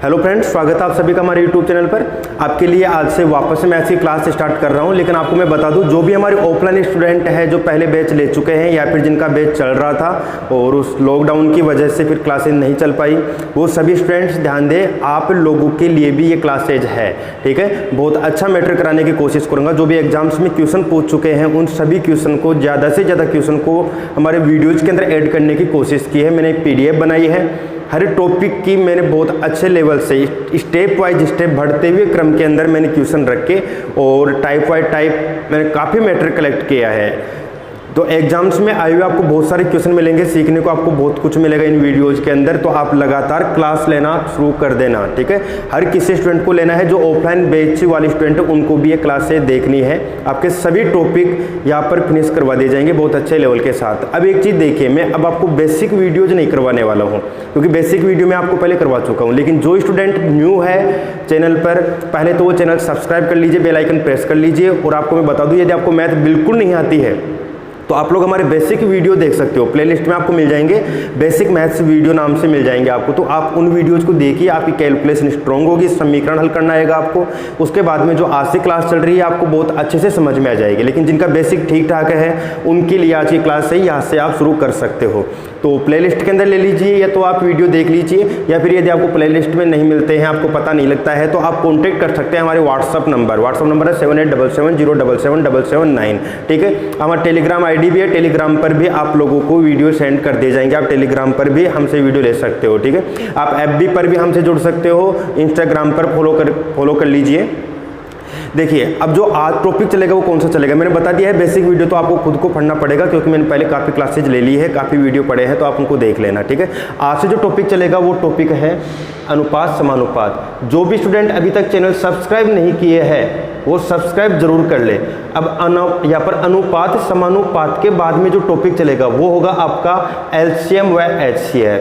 Hello friends, स्वागत है आप सभी का हमारे यूट्यूब चैनल पर। आपके लिए आज से वापस से मैथ्स की क्लास स्टार्ट कर रहा हूं, लेकिन आपको मैं बता दूं, जो भी हमारे ऑफलाइन स्टूडेंट है जो पहले बैच ले चुके हैं या फिर जिनका बैच चल रहा था और उस लॉकडाउन की वजह से फिर क्लासेज नहीं चल पाई, वो सभी स्टूडेंट्स ध्यान दें, आप लोगों के लिए भी ये क्लासेज है। ठीक है, बहुत अच्छा मैटर कराने की कोशिश करूँगा। जो भी एग्जाम्स में क्वेश्चन पूछ चुके हैं उन सभी क्वेश्चन को, ज़्यादा से ज़्यादा क्वेश्चन को हमारे वीडियोज़ के अंदर ऐड करने की कोशिश की है। मैंने PDF बनाई है, हर टॉपिक की मैंने बहुत अच्छे लेवल से स्टेप वाइज स्टेप बढ़ते हुए क्रम के अंदर मैंने क्वेश्चन रखे और टाइप वाइज टाइप मैंने काफ़ी मैटर कलेक्ट किया है। तो एग्जाम्स में आए हुए आपको बहुत सारे क्वेश्चन मिलेंगे, सीखने को आपको बहुत कुछ मिलेगा इन वीडियोज़ के अंदर। तो आप लगातार क्लास लेना शुरू कर देना। ठीक है, हर किसी स्टूडेंट को लेना है, जो ऑफलाइन बैच वाले स्टूडेंट है उनको भी ये क्लासें देखनी है। आपके सभी टॉपिक यहाँ पर फिनिश करवा दिए जाएंगे बहुत अच्छे लेवल के साथ। अब एक चीज़ देखिए, मैं अब आपको बेसिक वीडियोज नहीं करवाने वाला हूँ, क्योंकि बेसिक वीडियो मैं आपको पहले करवा चुका हूँ। लेकिन जो स्टूडेंट न्यू है चैनल पर, पहले तो वो चैनल सब्सक्राइब कर लीजिए, बेल आइकन प्रेस कर लीजिए। और आपको मैं बता दूँ, यदि आपको मैथ बिल्कुल नहीं आती है तो आप लोग हमारे बेसिक वीडियो देख सकते हो, प्लेलिस्ट में आपको मिल जाएंगे, बेसिक मैथ्स वीडियो नाम से मिल जाएंगे आपको। तो आप उन वीडियोज़ को देखिए, आपकी कैलकुलेशन स्ट्रॉन्ग होगी, समीकरण हल करना आएगा आपको। उसके बाद में जो आज से क्लास चल रही है आपको बहुत अच्छे से समझ में आ जाएगी। लेकिन जिनका बेसिक ठीक ठाक है उनके लिए आज की क्लास है, यहाँ से आप शुरू कर सकते हो। तो प्लेलिस्ट के अंदर ले लीजिए, या तो आप वीडियो देख लीजिए, या फिर यदि आपको प्लेलिस्ट में नहीं मिलते हैं, आपको पता नहीं लगता है, तो आप कॉन्टैक्ट कर सकते हैं हमारे व्हाट्सअप नंबर है 7877077779। ठीक है, हमारा टेलीग्राम ID भी है, टेलीग्राम पर भी आप लोगों को वीडियो सेंड कर दिए जाएंगे। आप टेलीग्राम पर भी हमसे वीडियो ले सकते हो। ठीक है, आप FB पर भी हमसे जुड़ सकते हो, इंस्टाग्राम पर फॉलो कर लीजिए। देखिए, अब जो आज टॉपिक चलेगा वो कौन सा चलेगा, मैंने बता दिया है। बेसिक वीडियो तो आपको खुद को पढ़ना पड़ेगा, क्योंकि मैंने पहले काफ़ी क्लासेज ले ली है, काफ़ी वीडियो पढ़े हैं, तो आप उनको देख लेना। ठीक है, आज से जो टॉपिक चलेगा वो टॉपिक है अनुपात समानुपात। जो भी स्टूडेंट अभी तक चैनल सब्सक्राइब नहीं किए हैं वो सब्सक्राइब जरूर कर ले। अब यहाँ पर अनुपात समानुपात के बाद में जो टॉपिक चलेगा वो होगा आपका LCM व HCF,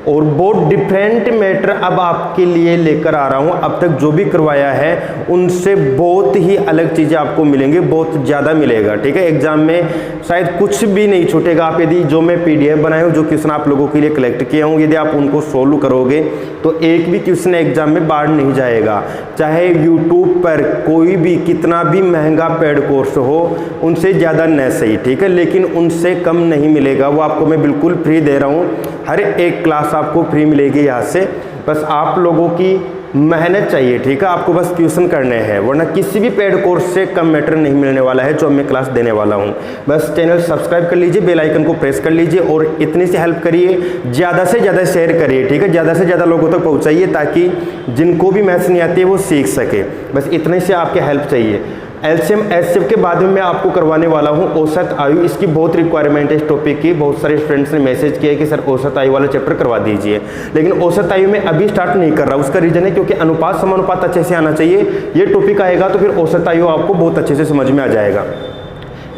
और बहुत डिफरेंट मैटर अब आपके लिए लेकर आ रहा हूं। अब तक जो भी करवाया है उनसे बहुत ही अलग चीज़ें आपको मिलेंगी, बहुत ज़्यादा मिलेगा। ठीक है, एग्जाम में शायद कुछ भी नहीं छूटेगा। आप यदि जो मैं PDF बनाया हूँ, जो क्वेश्चन आप लोगों के लिए कलेक्ट किया हूँ, यदि आप उनको सोल्व करोगे तो एक भी क्वेश्चन एग्जाम में बाहर नहीं जाएगा। चाहे यूट्यूब पर कोई भी कितना भी महंगा पेड कोर्स हो, उनसे ज़्यादा न सही, ठीक है, लेकिन उनसे कम नहीं मिलेगा। वो आपको मैं बिल्कुल फ्री दे रहा हूँ, हर एक क्लास आपको फ्री मिलेगी यहाँ से। बस आप लोगों की मेहनत चाहिए। ठीक है, आपको बस ट्यूशन करने हैं, वरना किसी भी पेड कोर्स से कम मैटर नहीं मिलने वाला है जो मैं क्लास देने वाला हूँ। बस चैनल सब्सक्राइब कर लीजिए, बेल आइकन को प्रेस कर लीजिए, और इतनी सी हेल्प करिए, ज़्यादा से ज़्यादा शेयर करिए। ठीक है, ज़्यादा से ज़्यादा लोगों तक पहुँचाइए, ताकि जिनको भी मैथ्स नहीं आती है वो सीख सके। बस इतने से आपकी हेल्प चाहिए। LCM HCF के बाद में मैं आपको करवाने वाला हूं औसत आयु। इसकी बहुत रिक्वायरमेंट है इस टॉपिक की। बहुत सारे स्टूडेंट्स ने मैसेज किया है कि सर औसत आयु वाला चैप्टर करवा दीजिए, लेकिन औसत आयु में अभी स्टार्ट नहीं कर रहा। उसका रीजन है क्योंकि अनुपात समानुपात अच्छे से आना चाहिए। ये टॉपिक आएगा तो फिर औसत आयु आपको बहुत अच्छे से समझ में आ जाएगा।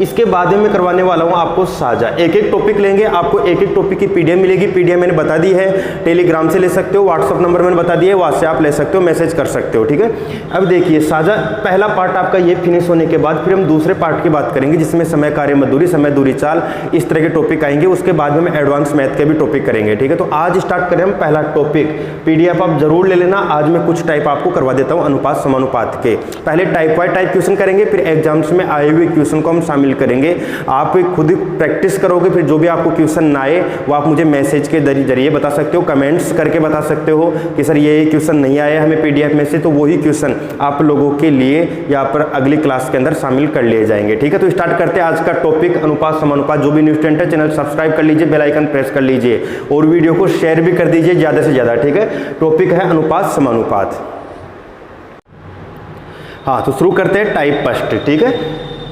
इसके बाद में मैं करवाने वाला हूं आपको साझा। एक एक टॉपिक लेंगे, आपको एक एक टॉपिक की PDF मिलेगी। PDF मैंने बता दी है, टेलीग्राम से ले सकते हो, व्हाट्सअप नंबर मैंने बता दिया है, वहाँ से आप ले सकते हो, मैसेज कर सकते हो। ठीक है, अब देखिए, साझा पहला पार्ट आपका ये फिनिश होने के बाद फिर हम दूसरे पार्ट की बात करेंगे, जिसमें समय कार्य मजदूरी, समय दूरी चाल, इस तरह के टॉपिक आएंगे। उसके बाद में एडवांस मैथ के भी टॉपिक करेंगे। ठीक है, तो आज स्टार्ट करें हम पहला टॉपिक। PDF आप जरूर ले लेना। आज मैं कुछ टाइप आपको करवा देता हूँ अनुपात समानुपात के। पहले टाइप वाइज टाइप क्वेश्चन करेंगे, फिर एग्जाम्स में आए हुए क्वेश्चन को हम शामिल करेंगे। आप खुद प्रैक्टिस करोगे, फिर जो भी आपको क्वेश्चन ना आए वो आप मुझे मैसेज के जरिए बता सकते हो, कमेंट्स करके बता सकते हो कि सर ये क्वेश्चन नहीं आया हमें PDF में से, तो वही क्वेश्चन आप लोगों के लिए यहाँ पर अगली क्लास के अंदर शामिल कर लिए जाएंगे। ठीक है, तो स्टार्ट करते हैं आज का टॉपिक अनुपात समानुपात। जो भी न्यू स्टूडेंट है चैनल सब्सक्राइब कर लीजिए, बेल आइकन प्रेस कर लीजिए, और वीडियो को शेयर भी कर दीजिए ज़्यादा से ज़्यादा। ठीक है, टॉपिक है अनुपात समानुपात। हाँ, तो शुरू करते हैं टाइप फर्स्ट। ठीक है,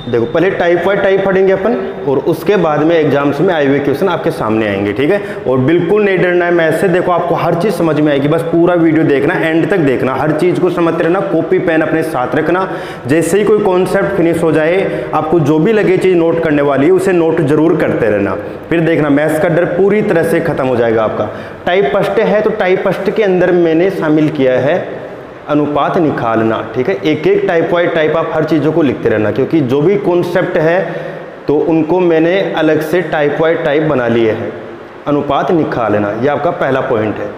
देखो, पहले टाइप वाइज टाइप पढ़ेंगे अपन, और उसके बाद में एग्जाम्स में आए हुए क्वेश्चन आपके सामने आएंगे। ठीक है, और बिल्कुल नहीं डरना है मैथ से। देखो, आपको हर चीज़ समझ में आएगी, बस पूरा वीडियो देखना, एंड तक देखना, हर चीज़ को समझते रहना, कॉपी पेन अपने साथ रखना। जैसे ही कोई कॉन्सेप्ट फिनिश हो जाए, आपको जो भी लगे चीज़ नोट करने वाली है उसे नोट जरूर करते रहना। फिर देखना, मैथ्स का डर पूरी तरह से खत्म हो जाएगा आपका। टाइप फर्स्ट है, तो टाइप फर्स्ट के अंदर मैंने शामिल किया है अनुपात निकालना। ठीक है, एक एक टाइप वाइज टाइप आप हर चीज़ों को लिखते रहना, क्योंकि जो भी कॉन्सेप्ट है तो उनको मैंने अलग से टाइप वाइज टाइप बना लिए हैं। अनुपात निकालना, ये आपका पहला पॉइंट है।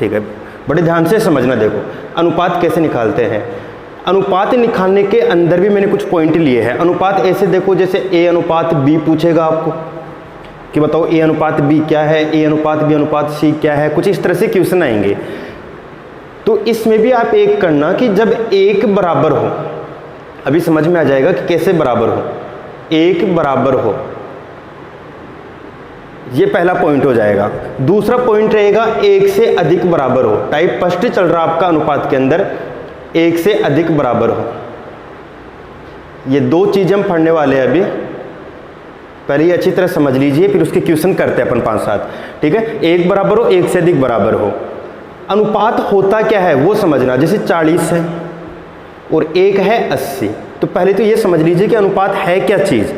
ठीक है, बड़े ध्यान से समझना। देखो अनुपात कैसे निकालते हैं। अनुपात निकालने के अंदर भी मैंने कुछ पॉइंट लिए हैं। अनुपात ऐसे देखो, जैसे ए अनुपात बी पूछेगा आपको कि बताओ ए अनुपात बी क्या है, ए अनुपात बी अनुपात सी क्या है, कुछ इस तरह से क्वेश्चन आएंगे। तो इसमें भी आप एक करना कि जब एक बराबर हो, अभी समझ में आ जाएगा कि कैसे बराबर हो, एक बराबर हो, ये पहला पॉइंट हो जाएगा। दूसरा पॉइंट रहेगा एक से अधिक बराबर हो। टाइप फर्स्ट चल रहा आपका अनुपात के अंदर, एक से अधिक बराबर हो। ये दो चीजें हम पढ़ने वाले हैं अभी, पहले ये अच्छी तरह समझ लीजिए, फिर उसके क्वेश्चन करते हैं अपन 5-7, ठीक है। एक बराबर हो, एक से अधिक बराबर हो। अनुपात होता क्या है वो समझना। जैसे 40 है और एक है 80, तो पहले तो ये समझ लीजिए कि अनुपात है क्या चीज।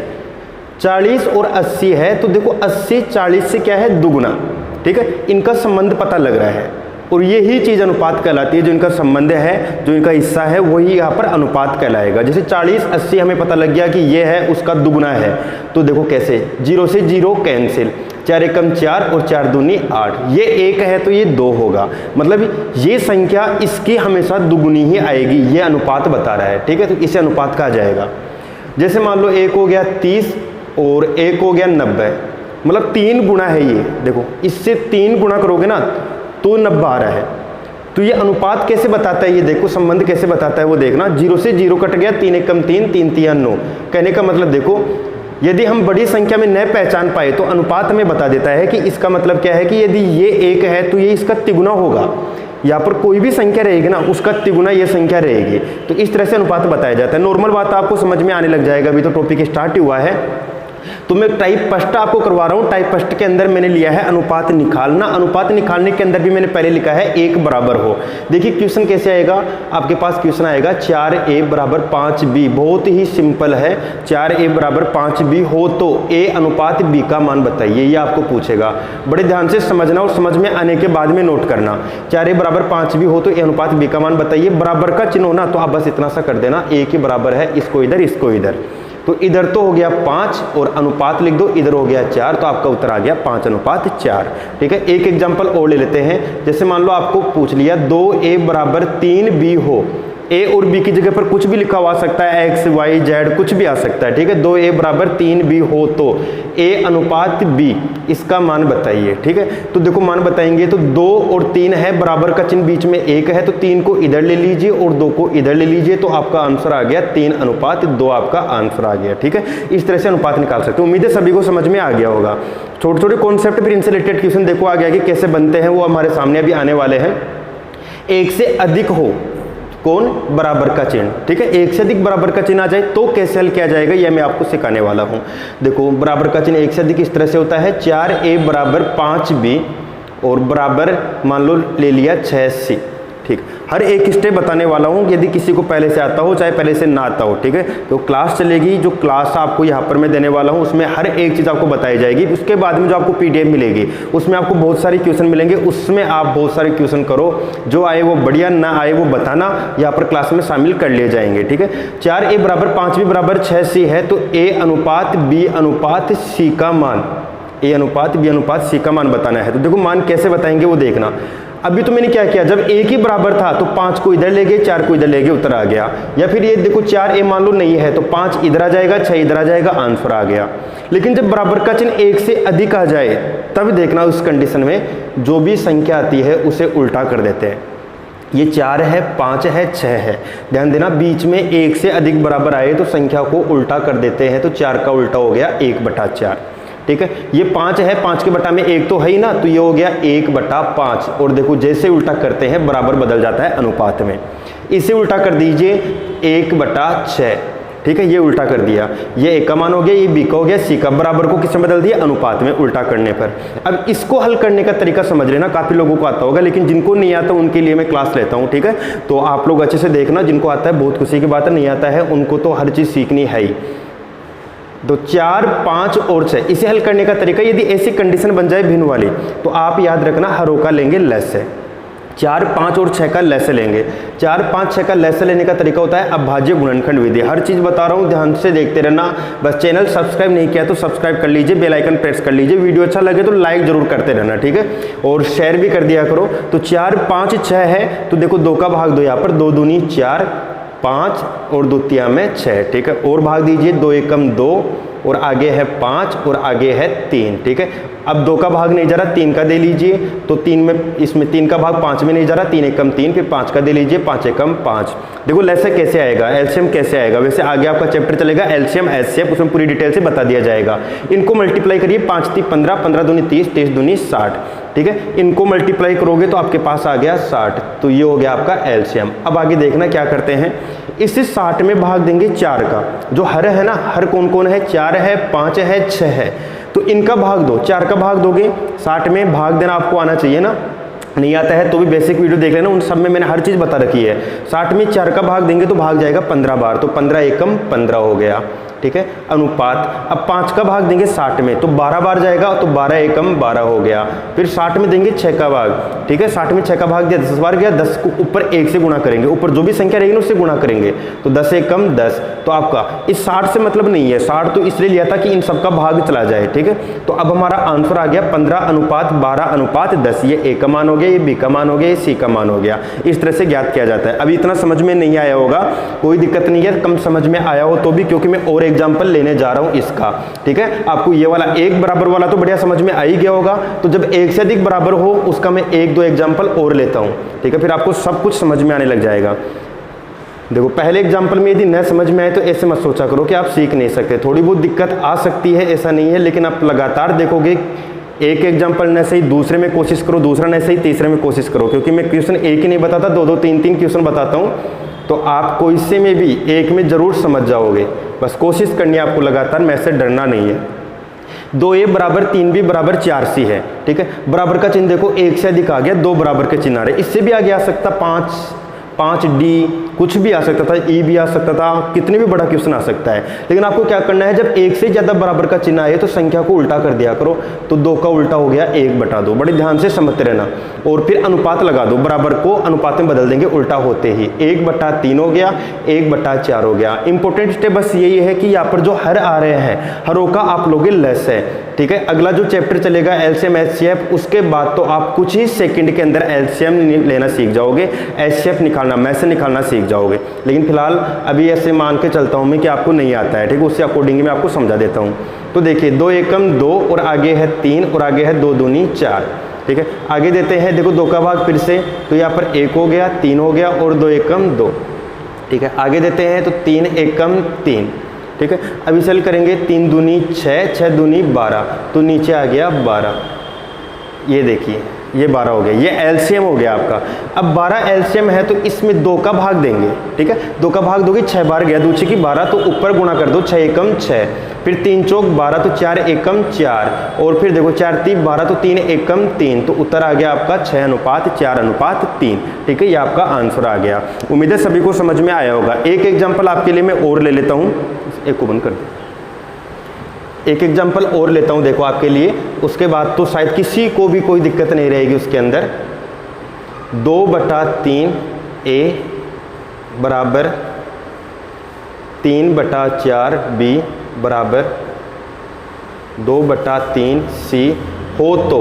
40 और 80 है, तो देखो 80 40 से क्या है, दुगुना, ठीक है। इनका संबंध पता लग रहा है और यही चीज अनुपात कहलाती है। जो इनका संबंध है, जो इनका हिस्सा है, वही यहाँ पर अनुपात कहलाएगा। जैसे 40-80 हमें पता लग गया कि ये है, उसका दुगुना है, तो देखो कैसे, 0 से 0 कैंसिल, 4 एकम 4 और 4 दूनी 8, ये 1 है तो ये 2 होगा। मतलब ये संख्या इसकी हमेशा दुगुनी ही आएगी, ये अनुपात बता रहा है, ठीक है। तो इसे अनुपात कहा जाएगा। जैसे मान लो एक हो गया 30 और एक हो गया 90, मतलब 3 गुना है ये। देखो इससे 3 गुना करोगे ना तो 90 आ रहा है। तो ये अनुपात कैसे बताता है, ये देखो संबंध कैसे बताता है वो देखना। 0 से 0 कट गया, 3 एकम 3, 3 तिया 9। कहने का मतलब देखो, यदि हम बड़ी संख्या में न पहचान पाए तो अनुपात हमें बता देता है कि इसका मतलब क्या है कि यदि ये 1 है तो ये इसका तिगुना होगा। यहाँ पर कोई भी संख्या रहेगी ना, उसका तिगुना ये संख्या रहेगी। तो इस तरह से अनुपात बताया जाता है। नॉर्मल बात आपको समझ में आने लग जाएगा, अभी तो टॉपिक स्टार्ट हुआ है। तो मैं टाइप फर्स्ट आपको करवा रहा हूँ। टाइप फर्स्ट के अंदर मैंने लिया है अनुपात निकालना। अनुपात निकालने के अंदर भी मैंने पहले लिखा है एक बराबर हो। देखिए क्वेश्चन कैसे आएगा, आपके पास क्वेश्चन आएगा 4a बराबर 5b। बहुत ही सिंपल है, 4a बराबर 5b हो तो a अनुपात b का मान बताइए, ये आपको पूछेगा। बड़े ध्यान से समझना और समझ में आने के बाद में नोट करना। 4a बराबर 5b हो तो a अनुपात b का मान बताइए। बराबर का चिन्ह होना तो आप बस इतना सा कर देना, a के बराबर है, इसको इधर इसको इधर। तो इधर तो हो गया 5 और अनुपात लिख दो, इधर हो गया 4, तो आपका उत्तर आ गया 5 अनुपात 4, ठीक है। एक एग्जांपल और ले लेते हैं। जैसे मान लो आपको पूछ लिया 2a बराबर 3b हो। a और b की जगह पर कुछ भी लिखा हुआ सकता है, x y z कुछ भी आ सकता है, ठीक है। 2a बराबर 3b हो तो a अनुपात b, इसका मान बताइए, ठीक है। तो देखो मान बताएंगे तो 2 और 3 है, बराबर का चिन्ह बीच में 1 है, तो 3 को इधर ले लीजिए और 2 को इधर ले लीजिए, तो आपका आंसर आ गया 3 अनुपात 2, आपका आंसर आ गया, ठीक है। इस तरह से अनुपात निकाल सकते हो। उम्मीद है सभी को समझ में आ गया होगा। छोटे छोटे कॉन्सेप्ट फिर इनसे रिलेटेड क्वेश्चन देखो आ गया कि कैसे बनते हैं, वो हमारे सामने अभी आने वाले हैं। एक से अधिक हो, कौन, बराबर का चिन्ह, ठीक है। एक से अधिक बराबर का चिन्ह आ जाए तो कैसे हल किया जाएगा, यह मैं आपको सिखाने वाला हूं। देखो बराबर का चिन्ह एक से अधिक इस तरह से होता है, 4a बराबर 5b और बराबर मान लो ले लिया 6c, ठीक। हर एक स्टेप बताने वाला हूँ, यदि किसी को पहले से आता हो चाहे पहले से ना आता हो, ठीक है। तो क्लास चलेगी, जो क्लास आपको यहाँ पर मैं देने वाला हूँ उसमें हर एक चीज़ आपको बताई जाएगी। उसके बाद में जो आपको PDF मिलेगी उसमें आपको बहुत सारे क्वेश्चन मिलेंगे, उसमें आप बहुत सारे क्वेश्चन करो, जो आए वो बढ़िया, ना आए वो बताना, यहाँ पर क्लास में शामिल कर लिए जाएंगे, ठीक है। 4a बराबर 5b बराबर 6c है, तो a अनुपात b अनुपात c का मान, a अनुपात b अनुपात c का मान बताना है। तो देखो मान कैसे बताएंगे वो देखना। अभी तो मैंने क्या किया, जब एक ही बराबर था तो 5 को इधर ले गए, 4 को इधर ले गए, उत्तर आ गया। या फिर ये देखो 4a मान लो नहीं है तो 5 इधर आ जाएगा, 6 इधर आ जाएगा, आंसर आ गया। लेकिन जब बराबर का चिन्ह 1 से अधिक आ जाए तब देखना, उस कंडीशन में जो भी संख्या आती है उसे उल्टा कर देते हैं। ये 4 है, 5 है, 6 है, ध्यान देना। बीच में 1 से अधिक बराबर आए तो संख्या को उल्टा कर देते हैं। तो 4 का उल्टा हो गया 1/4, ठीक है। ये 5 है, 5 के बटा में 1 तो है ही ना, तो ये हो गया 1/5। और देखो जैसे उल्टा करते हैं बराबर बदल जाता है अनुपात में। इसे उल्टा कर दीजिए 1/6, ठीक है। ये उल्टा कर दिया, ये a का मान हो गया, ये b का हो गया, c का। बराबर को किसमें बदल दिया, अनुपात में, उल्टा करने पर। अब इसको हल करने का तरीका समझ लेना, काफी लोगों को आता होगा, लेकिन जिनको नहीं आता उनके लिए मैं क्लास लेता हूँ, ठीक है। तो आप लोग अच्छे से देखना, जिनको आता है बहुत खुशी की बात है, नहीं आता है उनको तो हर चीज सीखनी है ही। तो 4, 5 और 6 इसे हल करने का तरीका, यदि ऐसी कंडीशन बन जाए भिन्न वाली तो आप याद रखना हरों का लेंगे लेस है, 4, 5 और 6 का लैसे लेंगे। 4, 5, 6 का लैसे लेने का तरीका होता है अभाज्य गुणनखंड विधि। हर चीज़ बता रहा हूँ, ध्यान से देखते रहना। बस चैनल सब्सक्राइब नहीं किया तो सब्सक्राइब कर लीजिए, बेल आइकन प्रेस कर लीजिए, वीडियो अच्छा लगे तो लाइक जरूर करते रहना, ठीक है, और शेयर भी कर दिया करो। तो 4, 5, 6 है तो देखो 2 का भाग दो, यहाँ पर 2 दूनी 4, 5 और 2 तिया में 6, ठीक है, और भाग दीजिए 2 एकम 2 और आगे है 5 और आगे है 3, ठीक है। अब 2 का भाग नहीं जा रहा, 3 का दे लीजिए, तो 3 में, इसमें 3 का भाग 5 में नहीं जा रहा, 3 एकम 3, फिर 5 का दे लीजिए, 5 एकम 5। देखो लैसे कैसे आएगा, एलसीएम कैसे आएगा, वैसे आगे आपका चैप्टर चलेगा एलसीएम एचसीएफ, उसमें पूरी डिटेल से बता दिया जाएगा। इनको मल्टीप्लाई करिए, 5 3 15, 15 दूनी 30, 30 दूनी 60, ठीक है। इनको मल्टीप्लाई करोगे तो आपके पास आ गया 60, तो ये हो गया आपका एलसीएम। अब आगे देखना क्या करते हैं, इसे 60 में भाग देंगे 4 का, जो हर है ना, हर कौन कौन है, 4 है, 5 है, 6 है, तो इनका भाग दो। 4 का भाग दोगे, 60 में भाग देना आपको आना चाहिए ना, नहीं आता है तो भी बेसिक वीडियो देख लेना, उन सब में मैंने हर चीज़ बता रखी है। 60 में 4 का भाग देंगे तो भाग जाएगा 15 बार, तो 15 एकम 15 हो गया, ठीक है। अनुपात, अब 5 का भाग देंगे 60 में तो 12 बार जाएगा, तो 12 एकम 12 हो गया। फिर 60 में देंगे 6 का भाग, ठीक है, 60 में 6 का भाग दिया 10 बार गया, 10 को ऊपर 1 से गुणा करेंगे, ऊपर जो भी संख्या रहेगी उससे गुणा करेंगे, तो 10 एकम 10। तो आपका इस 60 से मतलब नहीं है, 60 तो इसलिए लिया था कि इन सब का भाग चला जाए, ठीक है। तो अब हमारा आंसर आ गया 15:12:10। ये ए का मान हो गया, ये बी का मान हो गया, ये सी का मान हो गया। इस तरह से ज्ञात किया जाता है। अभी इतना समझ में नहीं आया होगा, कोई दिक्कत नहीं है, कम समझ में आया हो तो भी, क्योंकि मैं और एग्जाम्पल लेने जा रहा हूं इसका, ठीक है। आपको ये वाला 1 बराबर वाला तो बढ़िया समझ में आ ही गया होगा, तो जब 1 से अधिक बराबर हो उसका मैं 1-2 एग्जाम्पल और लेता हूं, ठीक है, फिर आपको सब कुछ समझ में आने लग जाएगा। देखो पहले एग्जाम्पल में यदि न समझ में आए तो ऐसे मत सोचा करो कि आप सीख नहीं सकते, थोड़ी बहुत दिक्कत आ सकती है, ऐसा नहीं है, लेकिन आप लगातार देखोगे, एक एग्जाम्पल न सही दूसरे में कोशिश करो, दूसरा न सही तीसरे में कोशिश करो, क्योंकि मैं क्वेश्चन एक ही नहीं बताता, 2-2 3-3 क्वेश्चन बताता हूँ, तो आपको इससे में भी एक में जरूर समझ जाओगे। बस कोशिश करनी है आपको लगातार, मैं से डरना नहीं है। 2a बराबर 3b बराबर 4c है, ठीक है। बराबर का चिन्ह देखो 1 से अधिक आ गया, 2 बराबर के चिन्ह आ रहे, इससे भी आगे आ सकता 5d, कुछ भी आ सकता था, e भी आ सकता था, कितने भी बड़ा क्वेश्चन आ सकता है। लेकिन आपको क्या करना है, जब 1 से ज़्यादा बराबर का चिन्ह आए तो संख्या को उल्टा कर दिया करो, तो 2 का उल्टा हो गया 1/2, बड़े ध्यान से समझते रहना। और फिर अनुपात लगा दो, बराबर को अनुपात में बदल देंगे उल्टा होते ही, 1/3 हो गया, 1/4 हो गया। इंपॉर्टेंट स्टेप बस यही है कि यहाँ पर जो हर आ रहे हैं, हरों का आप लोगे लेस है, ठीक है। अगला जो चैप्टर चलेगा एलसीएम एचसीएफ, उसके बाद तो आप कुछ ही सेकंड के अंदर एलसीएम लेना सीख जाओगे, एचसीएफ निकालना, मैसे निकालना सीख जाओगे। लेकिन फिलहाल अभी ऐसे मान के चलता हूं मैं कि आपको नहीं आता है, ठीक है, उससे अकॉर्डिंग मैं आपको समझा देता हूं। तो देखिए 2 एकम 2 और आगे है 3 और आगे है 2 दूनी 4, ठीक है। आगे देते हैं, देखो 2 का भाग फिर से, तो यहाँ पर 1 हो गया, 3 हो गया और 2 एकम 2, ठीक है। आगे देते हैं तो 3 एकम 3, ठीक है। अभी चल करेंगे 3 दूनी 6, 6 दूनी 12, तो नीचे आ गया 12, ये देखिए ये 12 हो गया, ये एलसीएम हो गया आपका। अब 12 एलसीएम है तो इसमें 2 का भाग देंगे, ठीक है, 2 का भाग दोगे 6 बार गया, 2 6 की 12, तो ऊपर गुणा कर दो, 6 एकम 6, फिर 3 चौक 12, तो 4 एकम 4, और फिर देखो 4 3 12, तो 3 एकम 3, तो उत्तर आ गया आपका 6:4:3, ठीक है। ये आपका आंसर आ गया। उम्मीद है सभी को समझ में आया होगा। एक एग्जाम्पल आपके लिए मैं और ले लेता हूँ, एक को बंद कर दो, एक एग्जाम्पल और लेता हूं देखो आपके लिए, उसके बाद तो शायद किसी को भी कोई दिक्कत नहीं रहेगी उसके अंदर। 2/3 a बराबर 3/4 b बराबर 2/3 c हो तो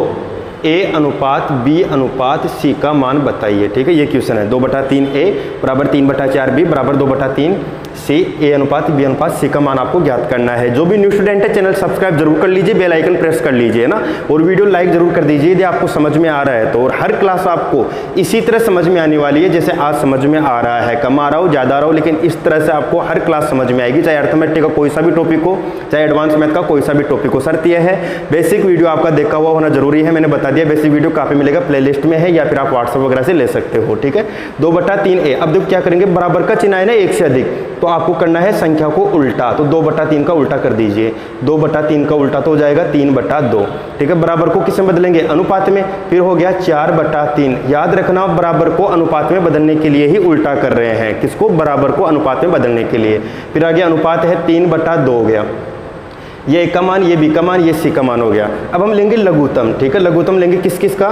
a अनुपात b अनुपात c का मान बताइए, ठीक है। ये क्वेश्चन है, 2/3 a बराबर 3/4 b बराबर 2/3 सी, ए अनुपात बी अनुपात सी का मान आपको ज्ञात करना है। जो भी न्यू स्टूडेंट है चैनल सब्सक्राइब जरूर कर लीजिए, बेल आइकन प्रेस कर लीजिए ना, और वीडियो लाइक जरूर कर दीजिए यदि आपको समझ में आ रहा है तो। और हर क्लास आपको इसी तरह समझ में आने वाली है जैसे आज समझ में आ रहा है, कम आ रहा हो ज़्यादा आ रहा हो, लेकिन इस तरह से आपको हर क्लास समझ में आएगी, चाहे अर्थमेटिक का कोई सा भी टॉपिक हो, चाहे एडवांस मैथ का कोई सा भी टॉपिक हो। शर्त यह है बेसिक वीडियो आपका देखा हुआ होना जरूरी है, मैंने बता दिया। बेसिक वीडियो काफ़ी मिलेगा, प्लेलिस्ट में है, या फिर आप व्हाट्सएप वगैरह से ले सकते हो, ठीक है। 2/3 a, अब देखो क्या करेंगे, बराबर का चिन्ह है ना 1 से अधिक, तो आपको करना है संख्या को उल्टा, तो 2/3 का उल्टा कर दीजिए, 2/3 का उल्टा तो हो जाएगा 3/2, ठीक है। बराबर को किस में बदलेंगे, अनुपात में, फिर हो गया 4/3। याद रखना बराबर को अनुपात में बदलने के लिए ही उल्टा कर रहे हैं, किसको, बराबर को अनुपात में बदलने के लिए। फिर आगे अनुपात है 3/2 हो गया, ये ए का मान, ये बी का मान, ये सी का मान हो गया। अब हम लेंगे लघुत्तम, ठीक है। लघुत्तम लेंगे किस किस का,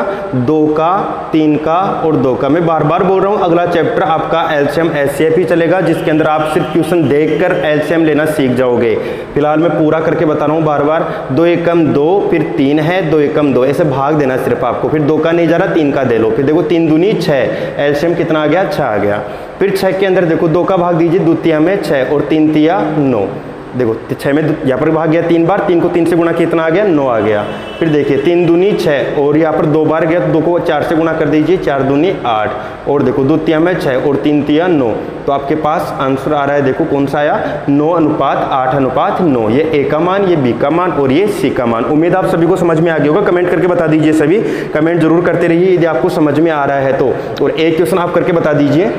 2 का, 3 का और 2 का। मैं बार बार बोल रहा हूँ, अगला चैप्टर आपका एलसीएम एचसीएफ ही चलेगा, जिसके अंदर आप सिर्फ क्वेश्चन देखकर एलसीएम लेना सीख जाओगे। फिलहाल मैं पूरा करके बता रहा हूँ बार बार। 2 एकम 2, फिर 3 है, 2 एकम 2, ऐसे भाग देना सिर्फ आपको। फिर 2 का नहीं जा रहा, 3 का दे लो। फिर देखो 3 दूनी 6, एलसीएम कितना आ गया, 6 आ गया। फिर 6 के अंदर देखो 2 का भाग दीजिए, द्वितीय में 6 और 3 तिया 9। देखो 6 में यहाँ पर भाग गया 3 बार, 3 को 3 से गुणा कितना आ गया, 9 आ गया। फिर देखिए 3 दूनी 6 और यहाँ पर 2 बार गया, तो 2 को 4 से गुणा कर दीजिए, 4 दूनी 8 और देखो द्वितीय में 6 और 3 तिया 9। तो आपके पास आंसर आ रहा है, देखो कौन सा आया, 9:8:9। ये ए का मान, ये बी का मान और ये सी का मान। उम्मीद आप सभी को समझ में आ गया होगा। कमेंट करके बता दीजिए, सभी कमेंट जरूर करते रहिए यदि आपको समझ में आ रहा है तो। और एक क्वेश्चन आप करके बता दीजिए।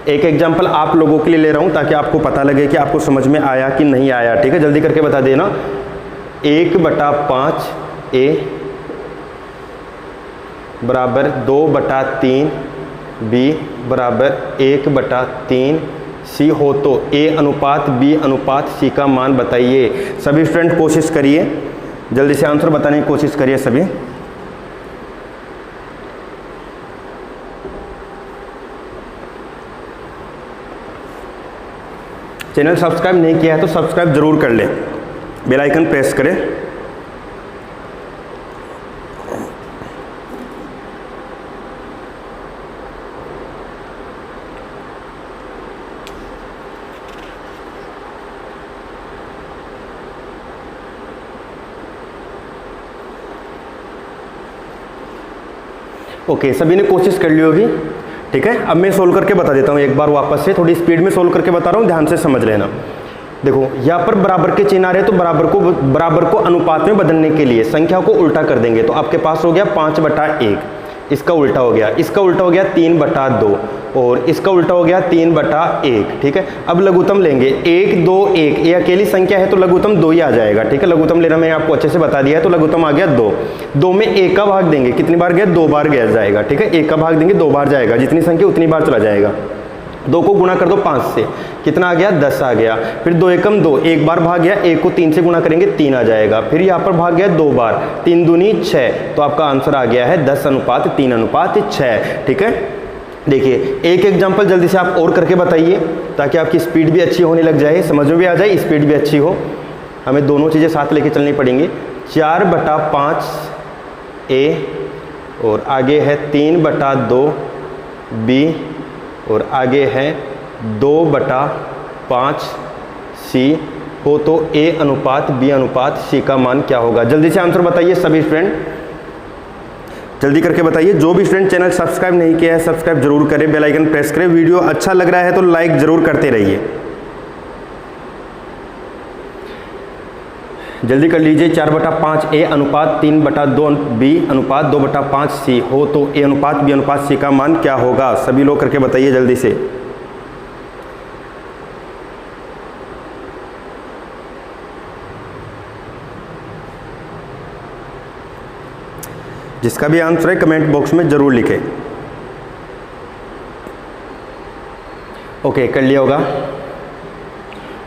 एक एग्जाम्पल आप लोगों के लिए ले रहा हूं ताकि आपको पता लगे कि आपको समझ में आया कि नहीं आया, ठीक है। जल्दी करके बता देना। 1/5 ए बराबर 2/3 बी बराबर 1/3 सी हो तो ए अनुपात बी अनुपात सी का मान बताइए। सभी स्टूडेंट कोशिश करिए, जल्दी से आंसर बताने की कोशिश करिए सभी। चैनल सब्सक्राइब नहीं किया है तो सब्सक्राइब जरूर कर लें, बेल आइकन प्रेस करें। ओके, सभी ने कोशिश कर ली होगी, ठीक है। अब मैं सोल्व करके बता देता हूँ एक बार वापस से, थोड़ी स्पीड में सोल्व करके बता रहा हूँ, ध्यान से समझ लेना। देखो यहाँ पर बराबर के चिन्ह आ रहे हैं, तो बराबर को अनुपात में बदलने के लिए संख्या को उल्टा कर देंगे। तो आपके पास हो गया 5/1, इसका उल्टा हो गया, इसका उल्टा हो गया 3/2 और इसका उल्टा हो गया 3/1, ठीक है। अब लघुत्तम लेंगे, 1 2 1, ये अकेली संख्या है तो लघुत्तम 2 ही आ जाएगा, ठीक है। लघुत्तम लेना मैंने आपको अच्छे से बता दिया है, तो लघुत्तम आ गया 2। 2 में 1 का भाग देंगे, कितनी बार गया, 2 बार गया जाएगा, ठीक है। 1 का भाग देंगे 2 बार जाएगा, जितनी संख्या उतनी बार चला जाएगा। 2 को गुणा कर दो 5 से, कितना आ गया, 10 आ गया। फिर 2 एकम 2, 1 बार भाग गया, 1 को 3 से गुणा करेंगे 3 आ जाएगा। फिर यहाँ पर भाग गया 2 बार, 3 दूनी 6, तो आपका आंसर आ गया है 10:3:6, ठीक है। देखिए एक एग्जाम्पल जल्दी से आप और करके बताइए ताकि आपकी स्पीड भी अच्छी होने लग जाए, समझ में भी आ जाए, स्पीड भी अच्छी हो। हमें दोनों चीज़ें साथ लेके चलनी पड़ेंगी। 4/5 ए और आगे है 3/2 बी और आगे है 2/5 सी हो तो ए अनुपात बी अनुपात सी का मान क्या होगा। जल्दी से आंसर बताइए सभी स्टूडेंट, जल्दी करके बताइए। जो भी स्टूडेंट चैनल सब्सक्राइब नहीं किया है सब्सक्राइब जरूर करें, बेल आइकन प्रेस करें। वीडियो अच्छा लग रहा है तो लाइक जरूर करते रहिए। जल्दी कर लीजिए। 4/5 ए अनुपात 3/2 बी अनुपात 2/5 सी हो तो ए अनुपात बी अनुपात सी का मान क्या होगा। सभी लोग करके बताइए जल्दी से। जिसका भी आंसर है कमेंट बॉक्स में जरूर लिखें। ओके, कर लिया होगा।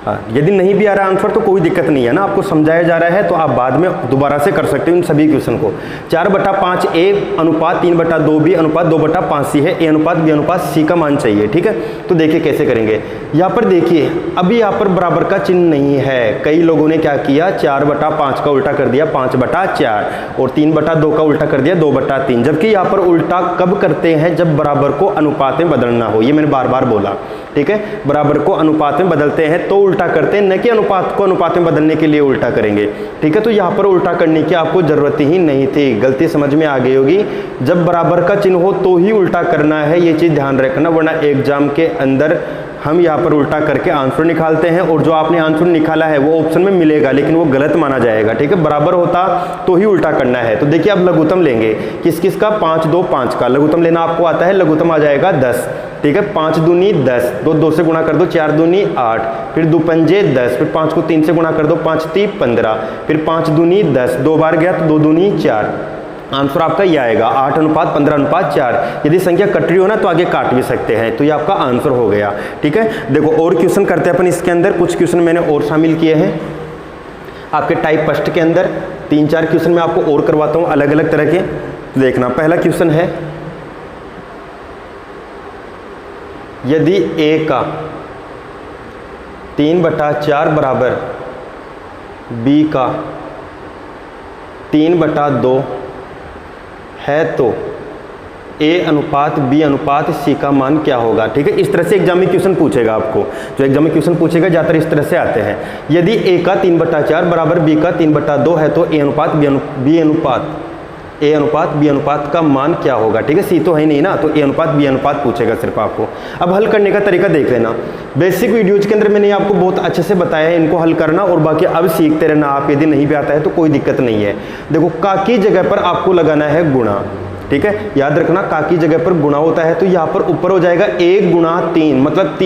हाँ, यदि नहीं भी आ रहा आंसर तो कोई दिक्कत नहीं है ना, आपको समझाया जा रहा है तो आप बाद में दोबारा से कर सकते हो इन सभी क्वेश्चन को। 4/5 ए अनुपात 3/2 बी अनुपात 2/5 सी है, ए अनुपात बी अनुपात सी का मान चाहिए, ठीक है। तो देखिए कैसे करेंगे। यहाँ पर देखिए अभी यहाँ पर बराबर का चिन्ह नहीं है। कई लोगों ने क्या किया, 4/5 का उल्टा कर दिया 5/4 और 3/2 का उल्टा कर दिया 2/3, जबकि यहाँ पर उल्टा कब करते हैं, जब बराबर को अनुपात में बदलना हो। ये मैंने बार बार बोला, ठीक है। बराबर को अनुपात में बदलते हैं तो उल्टा करते हैं, न कि अनुपात को अनुपात में बदलने के लिए उल्टा करेंगे, ठीक है। तो यहाँ पर उल्टा करने की आपको जरूरत ही नहीं थी। गलती समझ में आ गई होगी। जब बराबर का चिन्ह हो तो ही उल्टा करना है, ये चीज़ ध्यान रखना, वरना एग्जाम के अंदर हम यहाँ पर उल्टा करके आंसर निकालते हैं और जो आपने आंसर निकाला है वो ऑप्शन में मिलेगा लेकिन वो गलत माना जाएगा, ठीक है। बराबर होता तो ही उल्टा करना है। तो देखिए अब लघुत्तम लेंगे, किस किस का, 5 2 5 का लघुत्तम लेना आपको आता है। लघुत्तम आ जाएगा 10, ठीक है। 5 दूनी 10, 2 से गुणा कर दो, 4 दूनी 8, फिर 2 पंजे 10, फिर 5 को 3 से गुणा कर दो, 5 3 15, फिर 5 दूनी 10, 2 बार गया तो 2 दूनी 4। आंसर आपका ये आएगा 8:15:4। यदि संख्या कट रही हो ना तो आगे काट भी सकते हैं, तो ये आपका आंसर हो गया, ठीक है। देखो और क्वेश्चन करते हैं अपन इसके अंदर। कुछ क्वेश्चन मैंने और शामिल किए हैं। आपके टाइप फर्स्ट के अंदर 3-4 क्वेश्चन मैं आपको और करवाता हूँ अलग अलग तरह के। देखना, पहला क्वेश्चन है, यदि a का 3/4 बराबर b का 3/2 है तो a अनुपात b अनुपात c का मान क्या होगा। ठीक है, इस तरह से एग्जाम में क्वेश्चन पूछेगा आपको, जो एग्जाम में क्वेश्चन पूछेगा ज़्यादातर इस तरह से आते हैं। यदि a का 3/4 बराबर b का 3/2 है तो a अनुपात b अनुपात का मान क्या होगा। ठीक है, सी तो है नहीं ना, तो a अनुपात b अनुपात पूछेगा सिर्फ आपको। अब हल करने का तरीका देख लेना, बेसिक वीडियोज के अंदर मैंने आपको बहुत अच्छे से बताया है इनको हल करना, और बाकी अब सीखते रहना आप। यदि नहीं भी आता है तो कोई दिक्कत नहीं है। देखो, का की जगह पर आपको लगाना है गुणा। ठीक है, याद रखना, का की जगह पर गुणा होता है तो यहाँ पर ऊपर हो जाएगा 1 गुणा 3 मतलब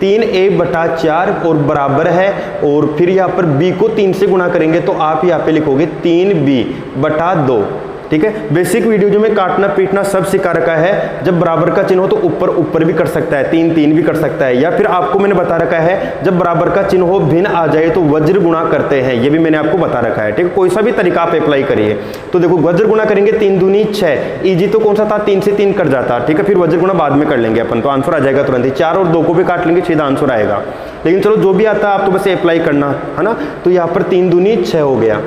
3a/4 और बराबर है, और फिर यहाँ पर b को 3 से गुणा करेंगे तो आप यहाँ पे लिखोगे 3b/2। ठीक है, बेसिक वीडियो जो में काटना पीटना सब सिखा रखा है। जब बराबर का चिन्ह हो तो ऊपर ऊपर भी कर सकता है, 3 भी कर सकता है, या फिर आपको मैंने बता रखा है जब बराबर का चिन्ह हो भिन्न आ जाए तो वज्र गुणा करते हैं, ये भी मैंने आपको बता रखा है। ठीक है, कोई सा भी तरीका आप अप्लाई करिए। तो देखो, वज्र गुणा करेंगे 3 दूनी 6, इजी तो कौन सा था, 3 से 3 कट जाता। ठीक है, फिर वज्र गुणा बाद में कर लेंगे अपन, तो आंसर आ जाएगा तुरंत ही। 4 और 2 को भी काट लेंगे, सीधा आंसर आएगा। लेकिन चलो, जो भी आता है आप तो बस अप्लाई करना है ना। तो यहाँ पर 3 दूनी 6 हो गया,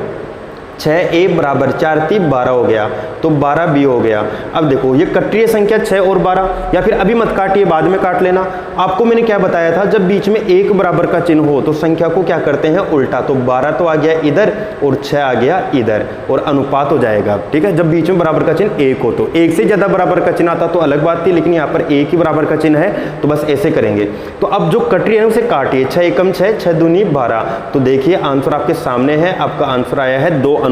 6a बराबर 4 3 12 हो गया, तो 12b हो गया। अब देखो, ये कट रही है संख्या 6 और 12, या फिर अभी मत काटिए, बाद में काट लेना। आपको मैंने क्या बताया था, जब बीच में 1 बराबर का चिन्ह हो तो संख्या को क्या करते हैं, उल्टा। तो 12 तो आ गया इधर और 6 आ गया इधर, और अनुपात हो जाएगा। ठीक है, जब बीच में बराबर का चिन्ह 1 हो तो 1 से ज़्यादा बराबर का चिन्ह आता तो अलग बात थी, लेकिन यहाँ पर 1 ही बराबर का चिन्ह है तो बस ऐसे करेंगे। तो अब जो कट रही है उसे काटिए, 6 एकम 6, 6 दूनी 12। तो देखिए आंसर आपके सामने है, आपका आंसर आया है 2:1।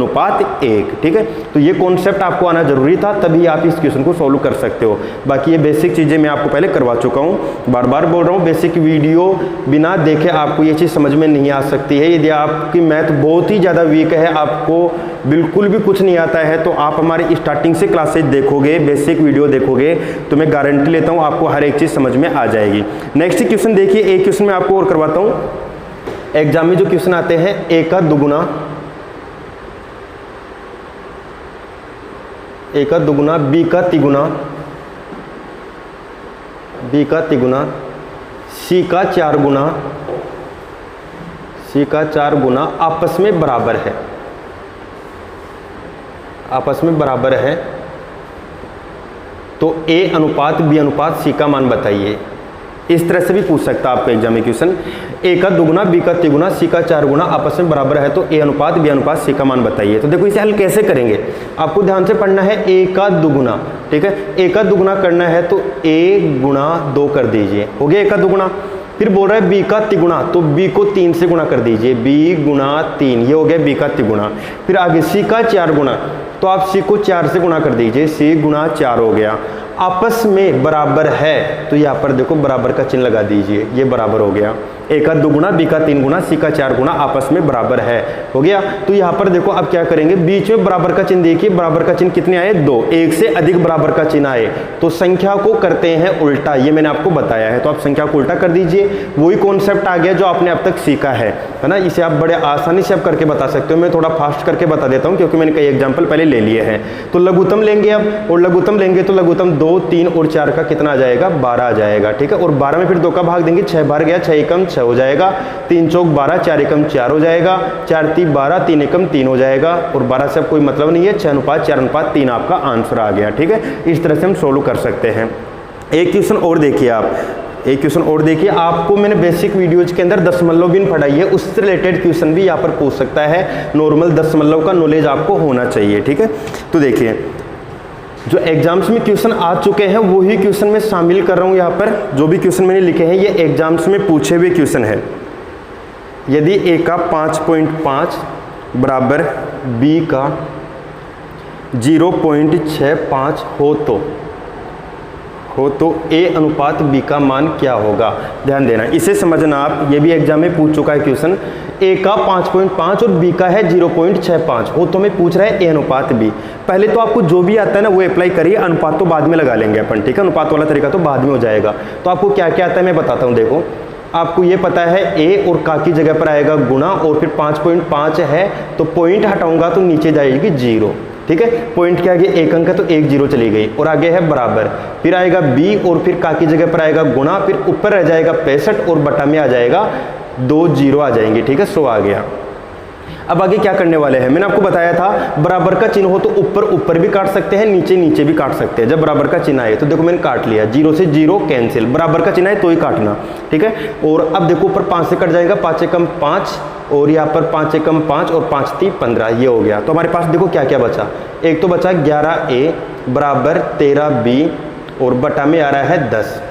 ठीक है, तो ये कॉन्सेप्ट आपको आना जरूरी था, तभी आप इस क्वेश्चन को सॉल्व कर सकते हो। बाकी ये बेसिक चीज़ें मैं आपको पहले करवा चुका हूँ, बार बार बोल रहा हूँ, बेसिक वीडियो बिना देखे आपको ये चीज़ समझ में नहीं आ सकती है। यदि आपकी मैथ बहुत ही ज़्यादा वीक है, आपको बिल्कुल भी कुछ नहीं आता है, तो आप हमारे स्टार्टिंग से क्लासेज देखोगे, बेसिक वीडियो देखोगे, तो मैं गारंटी लेता हूँ आपको हर एक चीज़ समझ में आ जाएगी। नेक्स्ट क्वेश्चन देखिए, एक क्वेश्चन मैं आपको और करवाता हूँ। एग्जाम में जो क्वेश्चन आते हैं, a का दुगुना b का तिगुना c का 4 गुना आपस में बराबर है, तो a अनुपात b अनुपात c का मान बताइए। इस तरह से भी पूछ सकता है आपका एग्जाम में क्वेश्चन, a का दुगुना b का तिगुना c का 4 गुना आपस में बराबर है, तो a अनुपात b अनुपात c का मान बताइए। तो देखो, इसे हल कैसे करेंगे, आपको ध्यान से पढ़ना है। a का दुगुना, ठीक है, a का दुगुना करना है तो a गुणा 2 कर दीजिए, हो गया a का दुगुना। फिर बोल रहा है b का तिगुना, तो b को 3 से गुणा कर दीजिए, b गुणा 3, ये हो गया b का तिगुना। फिर आगे c का 4 गुना, तो आप c को 4 से गुणा कर दीजिए, c गुणा 4 हो गया। आपस में बराबर है, तो यहाँ पर देखो बराबर का चिन्ह लगा दीजिए, ये बराबर हो गया। a का दुगुना b का 3 गुना c का 4 गुना आपस में बराबर है, हो गया। तो यहाँ पर देखो अब क्या करेंगे, बीच में बराबर का चिन्ह देखिए, बराबर का चिन्ह कितने आए, 2, एक से अधिक बराबर का चिन्ह आए तो संख्या को करते हैं उल्टा, ये मैंने आपको बताया है। तो आप संख्या को उल्टा कर दीजिए, वही कॉन्सेप्ट आ गया जो आपने अब तक सीखा है ना। इसे आप बड़े आसानी से आप करके बता सकते हो, मैं थोड़ा फास्ट करके बता देता हूँ क्योंकि मैंने कई एग्जाम्पल पहले ले लिए हैं। तो लघुत्तम लेंगे अब, और लघुत्तम लेंगे तो लघुत्तम 2, 3 और 4 का कितना आ जाएगा, 12 आ जाएगा। ठीक है, और 12 में फिर 2 का भाग देंगे, 6 बार गया, 6 एकम 6 हो जाएगा, 3 चौक 12, 4 एकम 4 हो जाएगा, 4 3 12, 3 एकम 3 हो जाएगा, और 12 से अब कोई मतलब नहीं है, 6 अनुपात 4 अनुपात 3 आपका आंसर आ गया। ठीक है, इस तरह से हम सोल्व कर सकते हैं। एक क्वेश्चन और देखिए आप, एक क्वेश्चन और देखिए, आपको मैंने बेसिक वीडियोज के अंदर दशमलव बिन पढ़ाई है, उससे रिलेटेड क्वेश्चन भी यहाँ पर पूछ सकता है। नॉर्मल दशमलव का नॉलेज आपको होना चाहिए। ठीक है, तो देखिए जो एग्जाम्स में क्वेश्चन आ चुके हैं वही क्वेश्चन मैं शामिल कर रहा हूँ यहाँ पर। जो भी क्वेश्चन मैंने लिखे हैं ये एग्जाम्स में पूछे हुए क्वेश्चन है। यदि a का 5.5 बराबर b का 0.65 हो तो a अनुपात b का मान क्या होगा। ध्यान देना, इसे समझना आप, ये भी एग्जाम में पूछ चुका है क्वेश्चन। a का 5.5 और b का है 0.65 हो तो हमें पूछ रहा है a अनुपात b। पहले तो आपको जो भी आता है ना वो अप्लाई करिए, अनुपात तो बाद में लगा लेंगे अपन। ठीक है, अनुपात वाला तरीका तो बाद में हो जाएगा। तो आपको क्या क्या आता है मैं बताता हूँ। देखो, आपको ये पता है ए और का की जगह पर आएगा गुना, और फिर 5.5 है तो पॉइंट हटाऊंगा तो नीचे जाएगी 0, ठीक है। पॉइंट के आगे एक अंक है तो 1 0 चली गई, और आगे है बराबर, फिर आएगा बी और फिर का की जगह पर आएगा गुना, फिर ऊपर रह जाएगा 65 और बटा में आ जाएगा 2 0 आ जाएंगे, ठीक है। 100 आ गया। अब आगे क्या करने वाले हैं, मैंने आपको बताया था बराबर का चिन्ह हो तो ऊपर ऊपर भी काट सकते हैं, नीचे नीचे भी काट सकते हैं। जब बराबर का चिन्ह आए तो देखो मैंने काट लिया, 0 से 0 कैंसिल, बराबर का चिन्ह है तो ही काटना, ठीक है। और अब देखो ऊपर 5 से कट जाएगा, 5 एकम 5 और यहाँ पर 5 एकम 5 और 5 3 15, ये हो गया। तो हमारे पास देखो क्या क्या बचा, एक तो बचा 11a बराबर 13b और बटा में आ रहा है 10,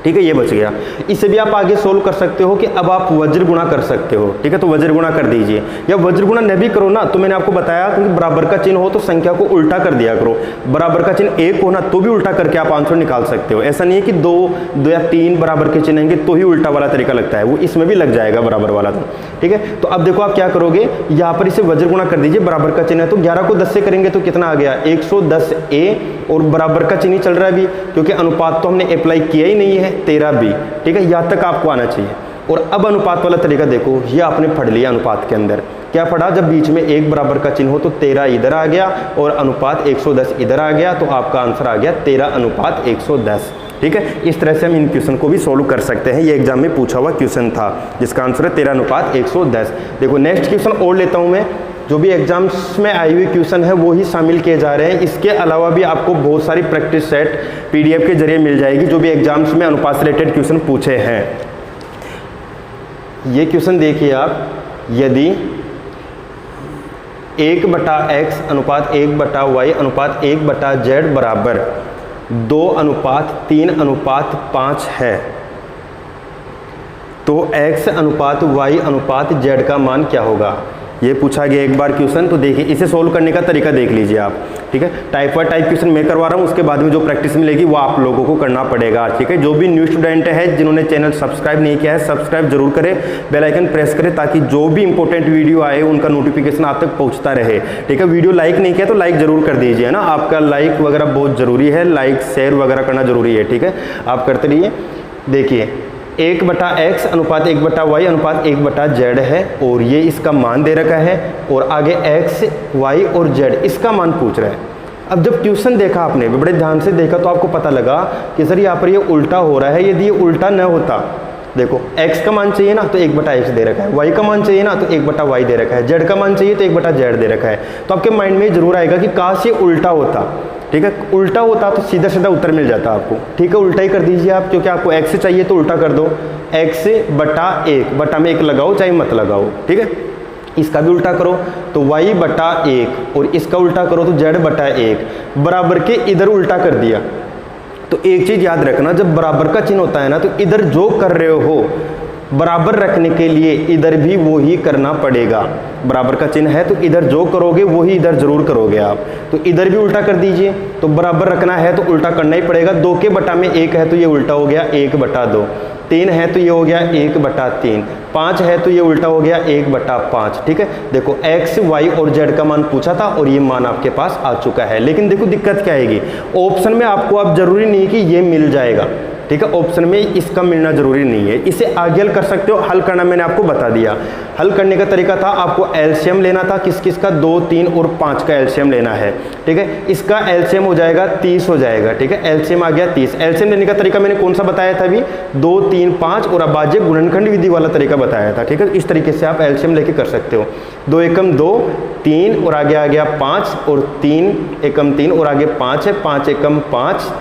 ठीक है, ये बच गया। इसे भी आप आगे सोल्व कर सकते हो कि अब आप वज्र गुणा कर सकते हो, ठीक है। तो वज्र गुणा कर दीजिए, या वज्र गुणा न भी करो ना तो मैंने आपको बताया क्योंकि बराबर का चिन्ह हो तो संख्या को उल्टा कर दिया करो, बराबर का चिन्ह 1 हो ना तो भी उल्टा करके आप आंसर निकाल सकते हो। ऐसा नहीं है कि 2 या 3 बराबर के चिन्ह होंगे तो ही उल्टा वाला तरीका लगता है, वो इसमें भी लग जाएगा बराबर वाला, तो ठीक है। तो अब देखो आप क्या करोगे, यहाँ पर इसे वज्र गुणा कर दीजिए, बराबर का चिन्ह है तो 11 को 10 से करेंगे तो कितना आ गया 110a, और बराबर का चिन्ह चल रहा है अभी क्योंकि अनुपात तो हमने अप्लाई किया ही नहीं है 13b, ठीक है। यहाँ तक आपको आना चाहिए। और अब अनुपात वाला तरीका देखो, ये आपने पढ़ लिया अनुपात के अंदर क्या पढ़ा, जब बीच में एक बराबर का चिन्ह हो तो 13 इधर आ गया और अनुपात 110 इधर आ गया, तो आपका आंसर आ गया 13:110, ठीक है। इस तरह से हम इन क्वेश्चन को भी सोल्व कर सकते हैं, ये एग्जाम में पूछा हुआ क्वेश्चन था जिसका आंसर है 13:110। देखो नेक्स्ट क्वेश्चन और लेता हूं मैं, जो भी एग्जाम्स में आई हुई क्वेश्चन है वो ही शामिल किए जा रहे हैं। इसके अलावा भी आपको बहुत सारी प्रैक्टिस सेट पीडीएफ के जरिए मिल जाएगी जो भी एग्जाम्स में अनुपात से रिलेटेड क्वेश्चन पूछे हैं। ये क्वेश्चन देखिए आप, यदि 1/x अनुपात 1/y अनुपात 1/z बराबर 2:3:5 है तो x अनुपात y अनुपात z का मान क्या होगा, ये पूछा गया एक बार क्वेश्चन। तो देखिए इसे सोल्व करने का तरीका देख लीजिए आप, ठीक है। टाइप बाय टाइप क्वेश्चन मैं करवा रहा हूँ, उसके बाद में जो प्रैक्टिस मिलेगी वो आप लोगों को करना पड़ेगा, ठीक है। जो भी न्यू स्टूडेंट है जिन्होंने चैनल सब्सक्राइब नहीं किया है सब्सक्राइब जरूर करें, बेल आइकन प्रेस करें ताकि जो भी इंपॉर्टेंट वीडियो आए उनका नोटिफिकेशन आप तक पहुँचता रहे, ठीक है। वीडियो लाइक नहीं किया तो लाइक जरूर कर दीजिए ना, आपका लाइक वगैरह बहुत ज़रूरी है, लाइक शेयर वगैरह करना जरूरी है, ठीक है। आप करते रहिए। देखिए 1/x अनुपात 1/y अनुपात 1/z है और ये इसका मान दे रखा है, और आगे x, y और z इसका मान पूछ रहा है। अब जब ट्यूशन देखा आपने बड़े ध्यान से देखा तो आपको पता लगा कि सर यहाँ पर ये उल्टा हो रहा है। यदि ये उल्टा न होता, देखो x का मान चाहिए ना तो 1/x दे रखा है, y का मान चाहिए ना तो 1/y दे रखा है, z का मान चाहिए तो 1/z दे रखा है, तो आपके माइंड में जरूर आएगा कि काश ये उल्टा होता, ठीक है। उल्टा होता तो सीधा सीधा उत्तर मिल जाता आपको, ठीक है। उल्टा ही कर दीजिए आप, क्योंकि आपको x चाहिए तो उल्टा कर दो, x/1 बटा में 1 लगाओ चाहे मत लगाओ, ठीक है। इसका भी उल्टा करो तो y/1 और इसका उल्टा करो तो z/1, बराबर के इधर उल्टा कर दिया। तो एक चीज याद रखना, जब बराबर का चिन्ह होता है ना तो इधर जो कर रहे हो बराबर रखने के लिए इधर भी वो ही करना पड़ेगा। बराबर का चिन्ह है तो इधर जो करोगे वही इधर जरूर करोगे आप, तो इधर भी उल्टा कर दीजिए। तो बराबर रखना है तो उल्टा करना ही पड़ेगा। 2 के बटा में 1 है तो ये उल्टा हो गया 1/2, 3 है तो ये हो गया 1/3, 5 है तो ये उल्टा हो गया 1/5, ठीक है। देखो x, y और z का मान पूछा था और ये मान आपके पास आ चुका है। लेकिन देखो दिक्कत क्या आएगी, ऑप्शन में आपको अब जरूरी नहीं कि ये मिल जाएगा, ठीक है। ऑप्शन में इसका मिलना जरूरी नहीं है, इसे आगे हल कर सकते हो। हल करना मैंने आपको बता दिया। हल करने का तरीका था आपको एलसीएम लेना था, किस किस का 2, 3 और 5 का एलसीएम लेना है, ठीक है। इसका एलसीएम हो जाएगा 30 हो जाएगा, ठीक है। एलसीएम आ गया 30। एलसीएम लेने का तरीका मैंने कौन सा बताया था अभी, 2, 3, 5 और अभाज्य गुणनखंड विधि वाला तरीका बताया था, ठीक है। इस तरीके से आप एलसीएम लेके कर सकते हो। 2 एकम 2, 3 और आगे आ गया 5 और 3 एकम 3 और आगे 5 है, 5 एकम 5,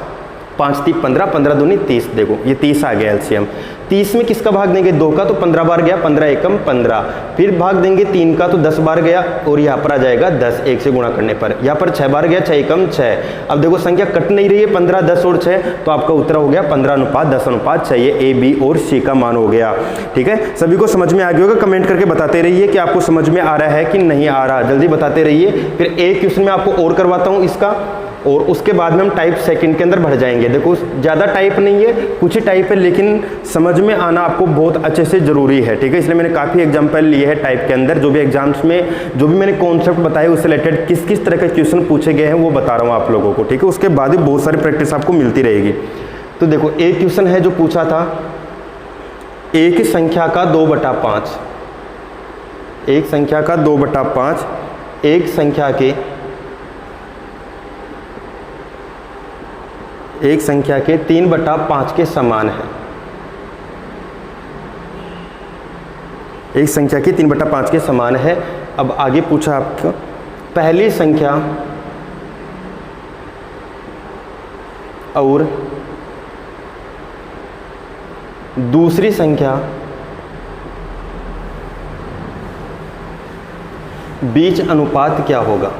5 3 15, 15 दूनी 30। देखो ये 30 आ गया एलसीएम। 30 में किसका भाग देंगे, 2 का, तो 15 बार गया, 15 एकम 15। फिर भाग देंगे 3 का तो 10 बार गया और यहाँ पर आ जाएगा 10 1 से गुणा करने पर। यहाँ पर 6 बार गया, 6 एकम 6। अब देखो संख्या कट नहीं रही है, 15, 10 और 6, तो आपका उत्तर हो गया 15:10:6। ये ए, बी और सी का मान हो गया, ठीक है। सभी को समझ में आ गया होगा। कमेंट करके बताते रहिए कि आपको समझ में आ रहा है कि नहीं आ रहा, जल्दी बताते रहिए। फिर एक क्वेश्चन में आपको और करवाता हूँ इसका, और उसके बाद में हम टाइप सेकंड के अंदर बढ़ जाएंगे। देखो ज़्यादा टाइप नहीं है, कुछ ही टाइप है, लेकिन समझ में आना आपको बहुत अच्छे से ज़रूरी है, ठीक है। इसलिए मैंने काफ़ी एग्जांपल लिए हैं टाइप के अंदर। जो भी एग्जाम्स में जो भी मैंने कॉन्सेप्ट बताए उससे रिलेटेड किस किस तरह के क्वेश्चन पूछे गए हैं वो बता रहा हूँ आप लोगों को, ठीक है। उसके बाद भी बहुत सारी प्रैक्टिस आपको मिलती रहेगी। तो देखो एक क्वेश्चन है जो पूछा था एक संख्या का 2/5, एक संख्या का 2/5 एक संख्या के 3/5 के समान है। एक संख्या के 3/5 के समान है। अब आगे पूछा आपको, पहली संख्या और दूसरी संख्या बीच अनुपात क्या होगा।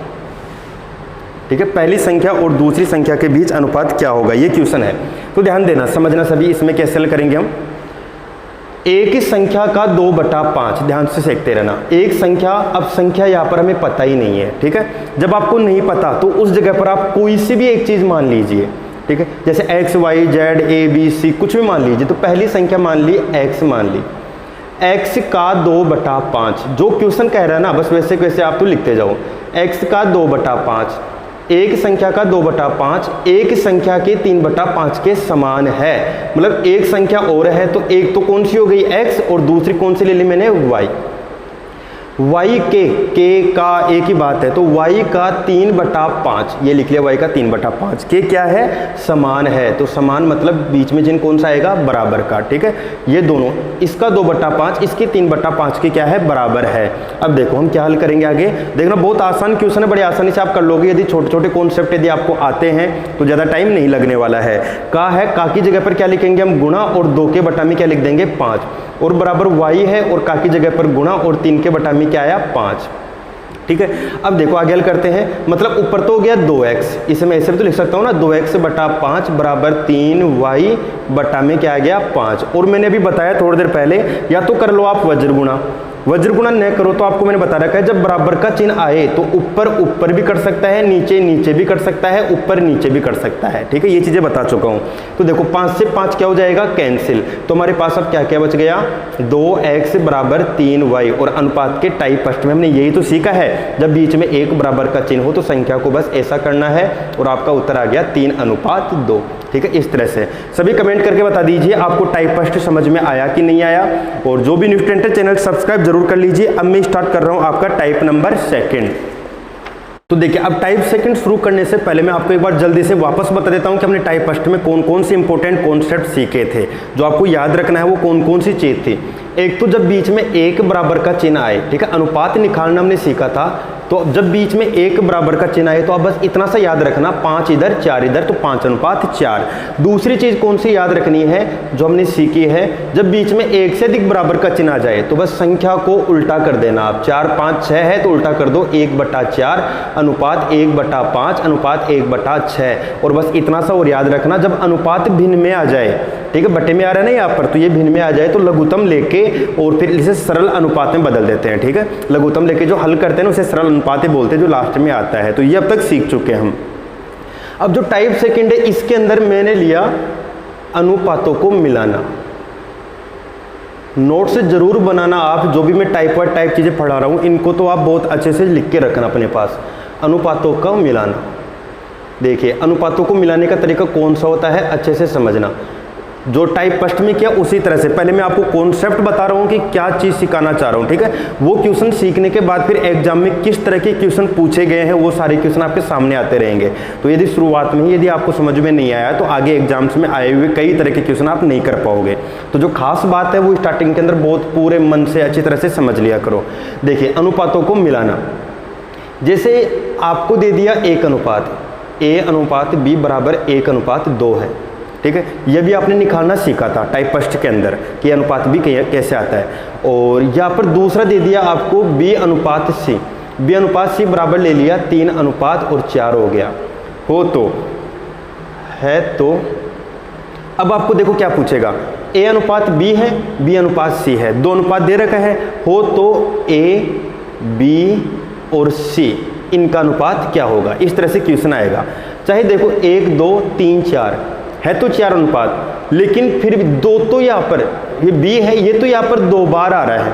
ठीक है, पहली संख्या और दूसरी संख्या के बीच अनुपात क्या होगा, ये क्वेश्चन है। तो ध्यान देना, समझना सभी। इसमें कैसे हल करेंगे हम। एक संख्या का 2/5, ध्यान से सीखते रहना। एक संख्या, अब संख्या यहाँ पर हमें पता ही नहीं है। ठीक है, जब आपको नहीं पता तो उस जगह पर आप कोई सी भी एक चीज़ मान लीजिए। ठीक है, जैसे x y z a b c कुछ भी मान लीजिए। तो पहली संख्या मान ली x, मान ली x का 2/5, जो क्वेश्चन कह रहा है ना, बस वैसे वैसे आप तो लिखते जाओ। x का 2/5, एक संख्या का 2/5 एक संख्या के 3/5 के समान है। मतलब एक संख्या और है, तो एक तो कौन सी हो गई x, और दूसरी कौन सी ले ली मैंने, y। y के का एक ही बात है, तो y का 3/5 ये लिख लिया, y का 3/5 के क्या है, समान है। तो समान मतलब बीच में जिन कौन सा आएगा, बराबर का। ठीक है, ये दोनों, इसका 2/5 इसके 3/5 के क्या है, बराबर है। अब देखो हम क्या हल करेंगे आगे। देखना बहुत आसान क्वेश्चन है, बड़ी आसानी से आप कर लोगे यदि छोटे छोटे कॉन्सेप्ट यदि आपको आते हैं तो ज़्यादा टाइम नहीं लगने वाला है। का की जगह पर क्या लिखेंगे हम, गुणा, और 2 के बटा में क्या लिख देंगे, 5, और बराबर y है, और का की जगह पर गुणा, और 3 के बटा में क्या आया, 5। ठीक है, अब देखो आगे हल करते हैं। मतलब ऊपर तो हो गया 2x, इसे मैं ऐसे भी तो लिख सकता हूँ ना, 2x/5 बराबर 3y बटा में क्या आ गया, 5। और मैंने अभी बताया थोड़ी देर पहले, या तो कर लो आप वज्र गुणा, वज्र गुणा न करो तो आपको मैंने बता रखा है, जब बराबर का चिन्ह आए तो ऊपर ऊपर भी कर सकता है, नीचे नीचे भी कर सकता है, ऊपर नीचे भी कर सकता है। ठीक है, ये चीज़ें बता चुका हूँ। तो देखो 5 से 5 क्या हो जाएगा, कैंसिल। तो हमारे पास अब क्या क्या बच गया, 2x बराबर 3y। और अनुपात के टाइप फर्स्ट में हमने यही तो सीखा है, जब बीच में एक बराबर का चिन्ह हो तो संख्या को बस ऐसा करना है, और आपका उत्तर आ गया 3:2। ठीक है, इस तरह से सभी कमेंट करके बता दीजिए आपको टाइप फर्स्ट समझ में आया कि नहीं आया। और जो भी न्यू स्टूडेंट है चैनल सब्सक्राइब जरूर कर लीजिए। अब मैं स्टार्ट कर रहा हूं आपका टाइप नंबर 2। तो देखिए, अब टाइप 2 शुरू करने से पहले मैं आपको एक बार जल्दी से वापस बता देता हूं कि हमने टाइप फर्स्ट में कौन कौन से इंपॉर्टेंट कॉन्सेप्ट सीखे थे। जो आपको याद रखना है वो कौन कौन सी चीज थी। एक तो जब बीच में एक बराबर का चिन्ह आए, ठीक है, अनुपात निकालना हमने सीखा था। तो जब बीच में एक बराबर का चिन्ह आए तो आप बस इतना सा याद रखना, 5 इधर 4 इधर, तो 5:4। दूसरी चीज कौन सी याद रखनी है जो हमने सीखी है, जब बीच में एक से अधिक बराबर का चिन्ह आ जाए तो बस संख्या को उल्टा कर देना। आप 4 5 6 है तो उल्टा कर दो, 1/4 अनुपात 1/5 अनुपात 1/6। और बस इतना सा और याद रखना, जब अनुपात भिन्न में आ जाए, ठीक है, बटे में आ रहा है ना यहाँ पर, तो ये भिन्न में आ जाए तो लघुत्तम लेके और फिर इसे सरल अनुपात में बदल देते हैं। ठीक है, लघुत्तम लेके जो हल करते हैं ना उसे सरल अनुपात बोलते हैं, जो लास्ट में आता है। तो ये अब तक सीख चुके हैं हम। अब जो टाइप 2 है इसके अंदर मैंने लिया अनुपातों को मिलाना। नोट से जरूर बनाना आप, जो भी मैं टाइप वाइज टाइप चीजें पढ़ा रहा हूं इनको तो आप बहुत अच्छे से लिख के रखना अपने पास। अनुपातों का मिलाना, देखिए अनुपातों को मिलाने का तरीका कौन सा होता है अच्छे से समझना। जो टाइप फर्स्ट में किया उसी तरह से, पहले मैं आपको कॉन्सेप्ट बता रहा हूं कि क्या चीज सिखाना चाह रहा हूं। ठीक है, वो क्वेश्चन सीखने के बाद फिर एग्जाम में किस तरह के क्वेश्चन पूछे गए हैं वो सारे क्वेश्चन आपके सामने आते रहेंगे। तो यदि शुरुआत में ही यदि आपको समझ में नहीं आया तो आगे एग्जाम्स में आए हुए कई तरह के क्वेश्चन आप नहीं कर पाओगे। तो जो खास बात है वो स्टार्टिंग के अंदर बहुत पूरे मन से अच्छी तरह से समझ लिया करो। देखिए अनुपातों को मिलाना, जैसे आपको दे दिया एक अनुपात A/B बराबर 1:2 है। ठीक है, यह भी आपने निकालना सीखा था टाइप फर्स्ट के अंदर कि अनुपात भी कैसे आता है। और यहाँ पर दूसरा दे दिया आपको B/C, B/C बराबर ले लिया 3:4 हो गया। हो तो है तो अब आपको देखो क्या पूछेगा, A/B है, B/C है, 2 अनुपात दे रखा है। हो तो A, B और C इनका अनुपात क्या होगा, इस तरह से क्वेश्चन आएगा। चाहे देखो 1 2 3 4 है तो 4 अनुपात, लेकिन फिर भी 2 तो यहाँ पर ये B है, ये तो यहाँ पर 2 बार आ रहा है,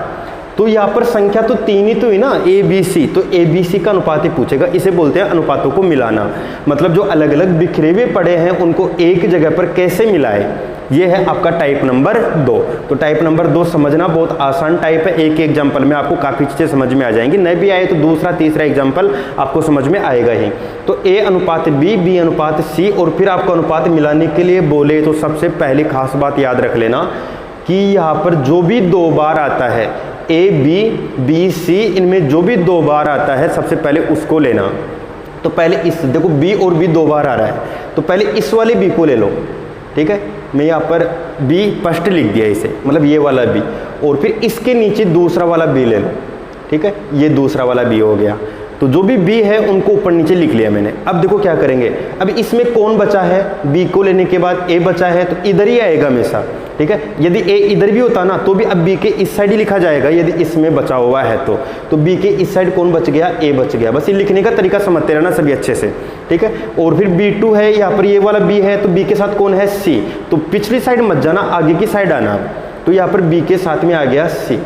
तो यहाँ पर संख्या तो 3 ही तो है ना, ABC, तो ABC का अनुपात ही पूछेगा। इसे बोलते हैं अनुपातों को मिलाना। मतलब जो अलग अलग बिखरे हुए पड़े हैं उनको एक जगह पर कैसे मिलाए, ये है आपका टाइप नंबर 2। तो टाइप नंबर 2 समझना बहुत आसान टाइप है, एक एग्जाम्पल में आपको काफ़ी चीज़ें समझ में आ जाएंगी, नहीं भी आए तो दूसरा तीसरा एग्जाम्पल आपको समझ में आएगा ही। तो A अनुपात B, B अनुपात C, और फिर आपको अनुपात मिलाने के लिए बोले तो सबसे पहली खास बात याद रख लेना कि यहाँ पर जो भी 2 बार आता है A B B C, इनमें जो भी 2 बार आता है सबसे पहले उसको लेना। तो पहले इस देखो B और B 2 बार आ रहा है, तो पहले इस वाले B को ले लो, ठीक है। मैं यहाँ पर B फर्स्ट लिख दिया इसे, मतलब ये वाला B, और फिर इसके नीचे दूसरा वाला B ले लो, ठीक है। ये दूसरा वाला B हो गया। तो जो भी B है उनको ऊपर नीचे लिख लिया मैंने। अब देखो क्या करेंगे, अब इसमें कौन बचा है, B को लेने के बाद A बचा है, तो इधर ही आएगा हमेशा, ठीक है। यदि A इधर भी होता ना तो भी अब B के इस साइड ही लिखा जाएगा, यदि इसमें बचा हुआ है तो B के इस साइड कौन बच गया, A बच गया। बस ये लिखने का तरीका समझते रहना सभी अच्छे से, ठीक है। और फिर B2 है, यहाँ पर ये वाला B है, तो B के साथ कौन है, C। तो पिछली साइड मत जाना, आगे की साइड आना। तो यहाँ पर B के साथ में आ गया C,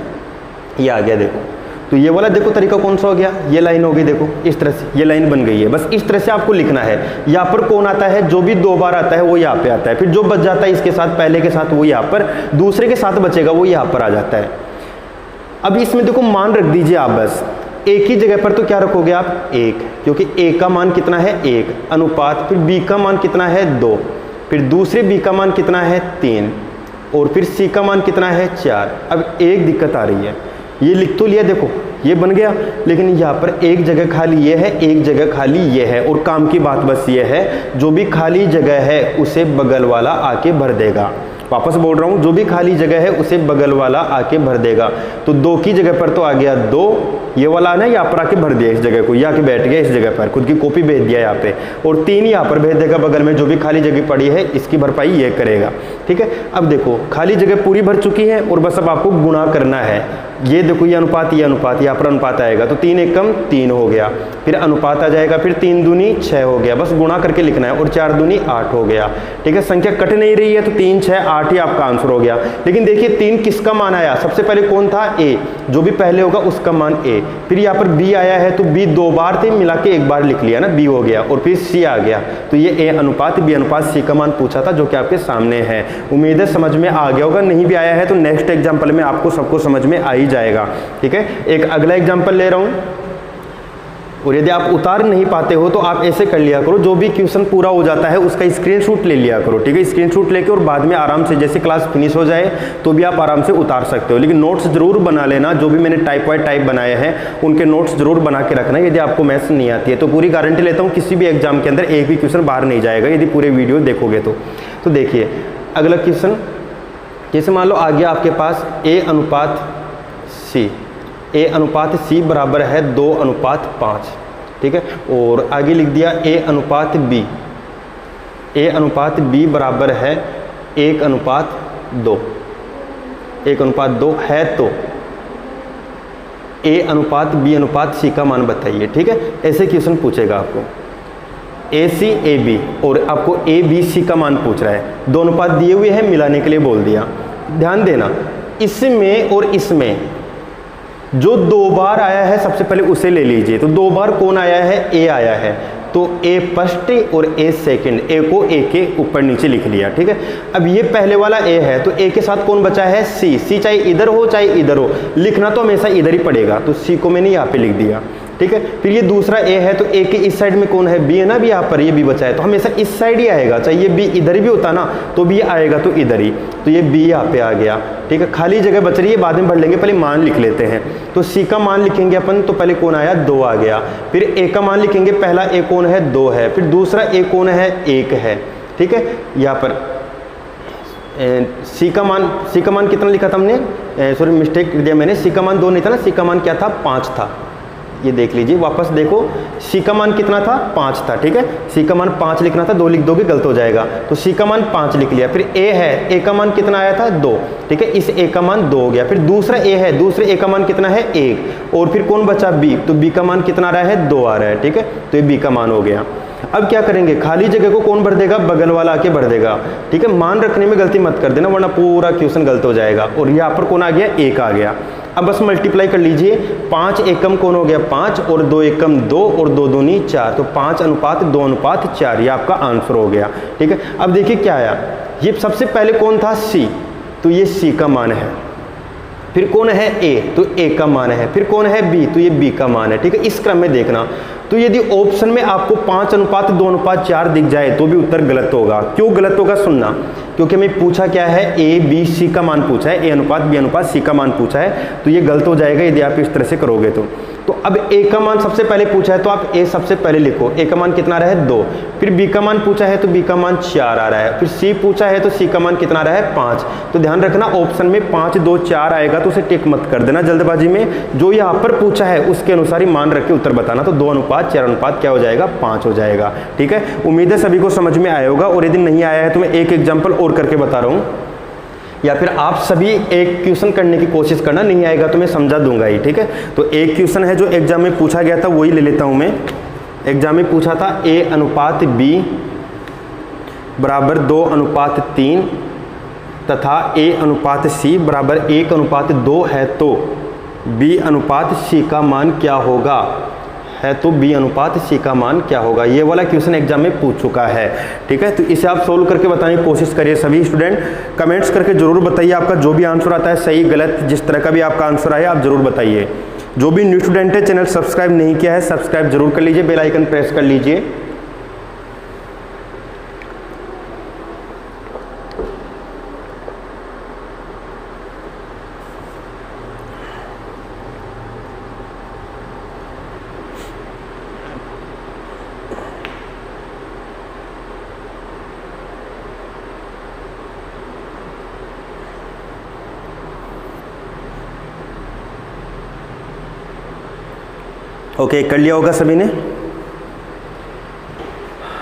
ये आ गया देखो। तो ये वाला देखो तरीका कौन सा हो गया, ये लाइन होगी देखो, इस तरह से ये लाइन बन गई है। बस इस तरह से आपको लिखना है। यहाँ पर कौन आता है, जो भी 2 बार आता है वो यहाँ पे आता है, फिर जो बच जाता है इसके साथ पहले के साथ वो यहाँ पर, दूसरे के साथ बचेगा वो यहाँ पर आ जाता है। अब इसमें देखो मान रख दीजिए आप, बस एक ही जगह पर, तो क्या रखोगे आप 1, क्योंकि A का मान कितना है 1, अनुपात फिर B का मान कितना है 2, फिर दूसरे B का मान कितना है 3, और फिर C का मान कितना है 4। अब एक दिक्कत आ रही है, ये लिख तो लिया देखो, ये बन गया, लेकिन यहाँ पर एक जगह खाली ये है, एक जगह खाली ये है, और काम की बात बस ये है, जो भी खाली जगह है उसे बगल वाला आके भर देगा। वापस बोल रहा हूँ, जो भी खाली जगह है उसे बगल वाला आके भर देगा। तो 2 की जगह पर तो आ गया 2, ये वाला ना यहाँ पर आके भर दिया इस जगह को, यहाँ के बैठ गया इस जगह पर, खुद की कॉपी भेज दिया यहाँ पे, और 3 यहाँ पर भेज देगा बगल में, जो भी खाली जगह पड़ी है इसकी भरपाई ये करेगा, ठीक है। अब देखो खाली जगह पूरी भर चुकी है, और बस अब आपको गुणा करना है। ये देखो ये अनुपात यहाँ पर अनुपात आएगा, तो 3 एकम 3 हो गया, फिर अनुपात आ जाएगा, फिर 3 दूनी 6 हो गया, बस गुणा करके लिखना है, और 4 दूनी 8 हो गया, ठीक है। संख्या कट नहीं रही है, तो 3 6 8 ही आपका आंसर हो गया। लेकिन देखिए 3 किसका मान आया, सबसे पहले कौन था, A, जो भी पहले होगा उसका मान A, फिर यहाँ पर B आया है, तो B 2 बार थे, मिला के 1 बार लिख लिया ना, B हो गया, और फिर C आ गया। तो ये A अनुपात B अनुपात C का मान पूछा था, जो कि आपके सामने है। उम्मीद है समझ में आ गया होगा, नहीं भी आया है तो नेक्स्ट एग्जाम्पल में आपको सबको समझ में आ ही जाएगा, ठीक है। एक अगला एग्जाम्पल ले रहा हूँ, और यदि आप उतार नहीं पाते हो तो आप ऐसे कर लिया करो, जो भी क्वेश्चन पूरा हो जाता है उसका स्क्रीनशॉट ले लिया करो, ठीक है। स्क्रीनशॉट लेके और बाद में आराम से जैसे क्लास फिनिश हो जाए तो भी आप आराम से उतार सकते हो, लेकिन नोट्स जरूर बना लेना। जो भी मैंने टाइप वाइज टाइप बनाए हैं उनके नोट्स जरूर बना के रखना। यदि आपको मैथ्स नहीं आती है तो पूरी गारंटी लेता हूँ किसी भी एग्जाम के अंदर एक भी क्वेश्चन बाहर नहीं जाएगा, यदि पूरे वीडियो देखोगे तो देखिए अगला क्वेश्चन, जैसे मान लो आ गया आपके पास A अनुपात C, A अनुपात C बराबर है 2 अनुपात 5, ठीक है। और आगे लिख दिया A अनुपात B, A अनुपात B बराबर है 1 अनुपात 2, 1 अनुपात 2 है, तो A अनुपात B अनुपात C का मान बताइए, ठीक है। ऐसे क्वेश्चन पूछेगा आपको AC AB, और आपको ABC का मान पूछ रहा है, 2 अनुपात दिए हुए हैं, मिलाने के लिए बोल दिया। ध्यान देना, इसमें और इसमें जो 2 बार आया है सबसे पहले उसे ले लीजिए। तो 2 बार कौन आया है, A आया है, तो A फर्स्ट और A सेकंड, A को A के ऊपर नीचे लिख लिया, ठीक है। अब ये पहले वाला A है, तो A के साथ कौन बचा है, C, C चाहे इधर हो चाहे इधर हो, लिखना तो हमेशा इधर ही पड़ेगा, तो C को मैंने यहाँ पे लिख दिया, ठीक है। फिर ये दूसरा A है, तो A के इस साइड में कौन है, B है ना, भी यहाँ पर ये B बचा है, तो हमेशा इस साइड ही आएगा, चाहे ये B इधर भी होता ना तो भी आएगा, तो इधर ही, तो ये B यहाँ पे आ गया, ठीक है। खाली जगह बच रही है, बाद में भर लेंगे, पहले मान लिख लेते हैं। तो C का मान लिखेंगे अपन, तो पहले कौन आया, 2 आ गया, फिर A का मान लिखेंगे, पहला A कौन है, 2 है, फिर दूसरा A कौन है, 1 है, ठीक है। यहाँ पर C का मान कितना लिखा था हमने, सॉरी मिस्टेक दिया मैंने, C का मान 2 नहीं था ना, C का मान क्या था, 5 था। ये देख लीजिए, वापस देखो C का मान कितना था, 5 था, ठीक है। C का मान 5 लिखना था, 2 लिख दोगे गलत हो जाएगा, तो C का मान 5 लिख लिया। फिर A है, A का मान कितना आया था, 2, ठीक है, इस A का मान 2 हो गया। फिर दूसरा A है, दूसरे A का मान कितना है, 1, और फिर कौन बचा, B, तो B का मान कितना आ रहा है, 2 आ रहा है, ठीक है, तो ये B का मान हो गया। अब क्या करेंगे, खाली जगह को कौन भर देगा, बगल वाला आके भर देगा, ठीक है। मान रखने में गलती मत कर देना, वरना पूरा क्वेश्चन गलत हो जाएगा। और यहाँ पर कौन आ गया, 1 आ गया। अब बस मल्टीप्लाई कर लीजिए, 5 एकम कौन हो गया, 5, और 2 एकम 2, और 2 दूनी 4, तो 5 अनुपात 2 अनुपात 4, ये आपका आंसर हो गया, ठीक है। अब देखिए क्या आया, ये सबसे पहले कौन था, C, तो ये C का मान है। फिर कौन है A, तो A का मान है। फिर कौन है B, तो ये B का मान है। ठीक है, इस क्रम में देखना। तो यदि ऑप्शन में आपको 5:2:4 दिख जाए तो भी उत्तर गलत होगा। क्यों गलत होगा, सुनना। क्योंकि हमें पूछा क्या है, A B C का मान पूछा है, A:B:C का मान पूछा है, तो ये गलत हो जाएगा यदि आप इस तरह से करोगे तो अब A का मान सबसे पहले पूछा है तो आप A सबसे पहले लिखो। A का मान कितना रहा है, 2। फिर B का मान पूछा है तो B का मान 4 आ रहा है। फिर C पूछा है तो C का मान कितना रहा है, 5। तो ध्यान रखना ऑप्शन में 5, 2, 4 आएगा तो उसे टिक मत कर देना जल्दबाजी में। जो यहाँ पर पूछा है उसके अनुसार ही मान रख के उत्तर बताना। तो 2:4 क्या हो जाएगा, 5 हो जाएगा। ठीक है, उम्मीद है सभी को समझ में आया होगा। और यदि नहीं आया है तो मैं एक एग्जाम्पल और करके बता रहा हूँ, या फिर आप सभी एक क्वेश्चन करने की कोशिश करना, नहीं आएगा तो मैं समझा दूंगा ही। ठीक है, तो एक क्वेश्चन है जो एग्जाम में पूछा गया था वही ले लेता हूं मैं। एग्जाम में पूछा था A:B बराबर 2:3 तथा A:C बराबर 1:2 है तो B:C का मान क्या होगा, है तो B:C का मान क्या होगा। ये वाला क्वेश्चन एग्जाम में पूछ चुका है। ठीक है, तो इसे आप सोल्व करके बताने की कोशिश करिए। सभी स्टूडेंट कमेंट्स करके जरूर बताइए आपका जो भी आंसर आता है, सही गलत जिस तरह का भी आपका आंसर आया आप जरूर बताइए। जो भी न्यू स्टूडेंट है, चैनल सब्सक्राइब नहीं किया है, सब्सक्राइब जरूर कर लीजिए, बेल आइकन प्रेस कर लीजिए। ओके, कर लिया होगा सभी ने।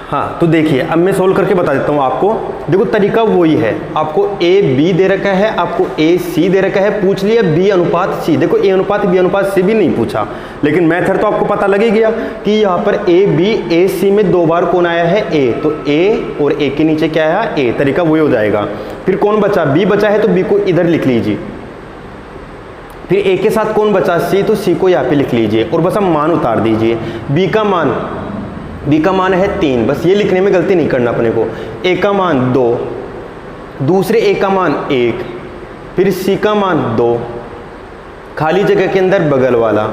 हाँ, तो देखिए अब मैं सोल्व करके बता देता हूँ आपको। देखो तरीका वही है, आपको A:B दे रखा है, आपको A:C दे रखा है, पूछ लिया B:C। देखो A:B:C भी नहीं पूछा, लेकिन मेथड तो आपको पता लग ही गया कि यहाँ पर A:C में 2 बार कौन आया है, A, तो A और A के नीचे क्या आया, A। तरीका वही हो जाएगा। फिर कौन बचा, B बचा है तो B को इधर लिख लीजिए। फिर A के साथ कौन बचा, C, तो C को यहाँ पे लिख लीजिए और बस हम मान उतार दीजिए। B का मान है 3, बस ये लिखने में गलती नहीं करना अपने को। A का मान 2, दूसरे A का मान 1, फिर C का मान 2, खाली जगह के अंदर बगल वाला।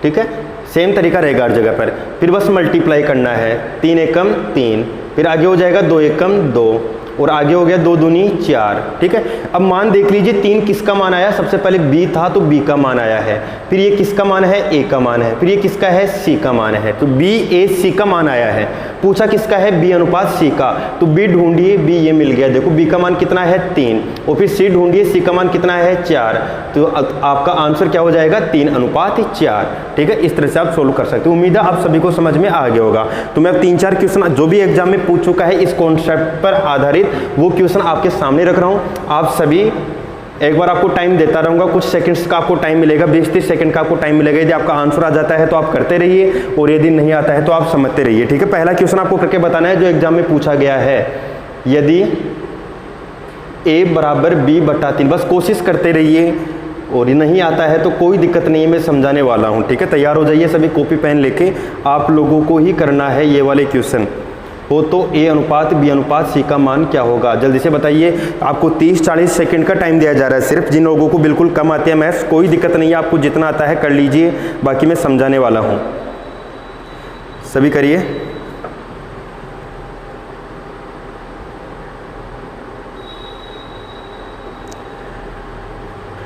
ठीक है, सेम तरीका रहेगा हर जगह पर। फिर बस मल्टीप्लाई करना है, 3 एकम 3, फिर आगे हो जाएगा 2 एकम 2 और आगे हो गया 2 दूनी 4। ठीक है, अब मान देख लीजिए 3 किसका मान आया, सबसे पहले B था तो B का मान आया है। फिर ये किसका मान है, A का मान है। फिर ये किसका है, C का मान है। तो B:AC का मान आया है। पूछा किसका है, B:C का, तो B ढूंढिए, B ये मिल गया। देखो B का मान कितना है, 3, और फिर C ढूंढिए, C का मान कितना है, 4। तो आपका आंसर क्या हो जाएगा, 3:4। ठीक है, इस तरह से आप सोल्व कर सकते हो। उम्मीद है आप सभी को समझ में आ गया होगा। तो मैं अब 3-4 क्वेश्चन जो भी एग्जाम में पूछ चुका है इस कॉन्सेप्ट पर आधारित वो क्वेश्चन आपके सामने रख रहा हूं। आप सभी एक बार आपको टाइम देता रहूंगा, कुछ सेकंड्स का आपको टाइम मिलेगा, 20-30 सेकंड का आपको टाइम मिलेगा। यदि आपका आंसर आ जाता है तो आप करते रहिए और यदि नहीं आता है तो आप समझते रहिए। ठीक है, पहला क्वेश्चन आपको करके बताना है जो एग्जाम में पूछा गया है। यदि A:B/3, बस कोशिश करते रहिए और ये नहीं आता है तो कोई दिक्कत नहीं है, मैं समझाने वाला हूँ। ठीक है, तैयार हो जाइए सभी, कॉपी पेन लेके आप लोगों को ही करना है ये वाले क्वेश्चन। हो तो A:B:C का मान क्या होगा, जल्दी से बताइए। आपको 30-40 सेकंड का टाइम दिया जा रहा है सिर्फ। जिन लोगों को बिल्कुल कम आते हैं मैथ्स, कोई दिक्कत नहीं है, आपको जितना आता है कर लीजिए, बाकी मैं समझाने वाला हूँ। सभी करिए।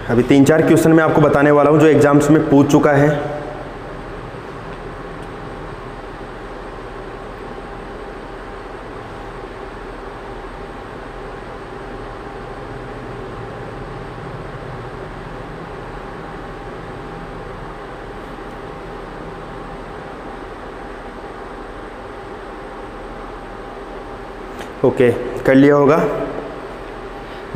अभी 3-4 क्वेश्चन मैं आपको बताने वाला हूँ जो एग्जाम्स में पूछ चुका है। ओके, कर लिया होगा।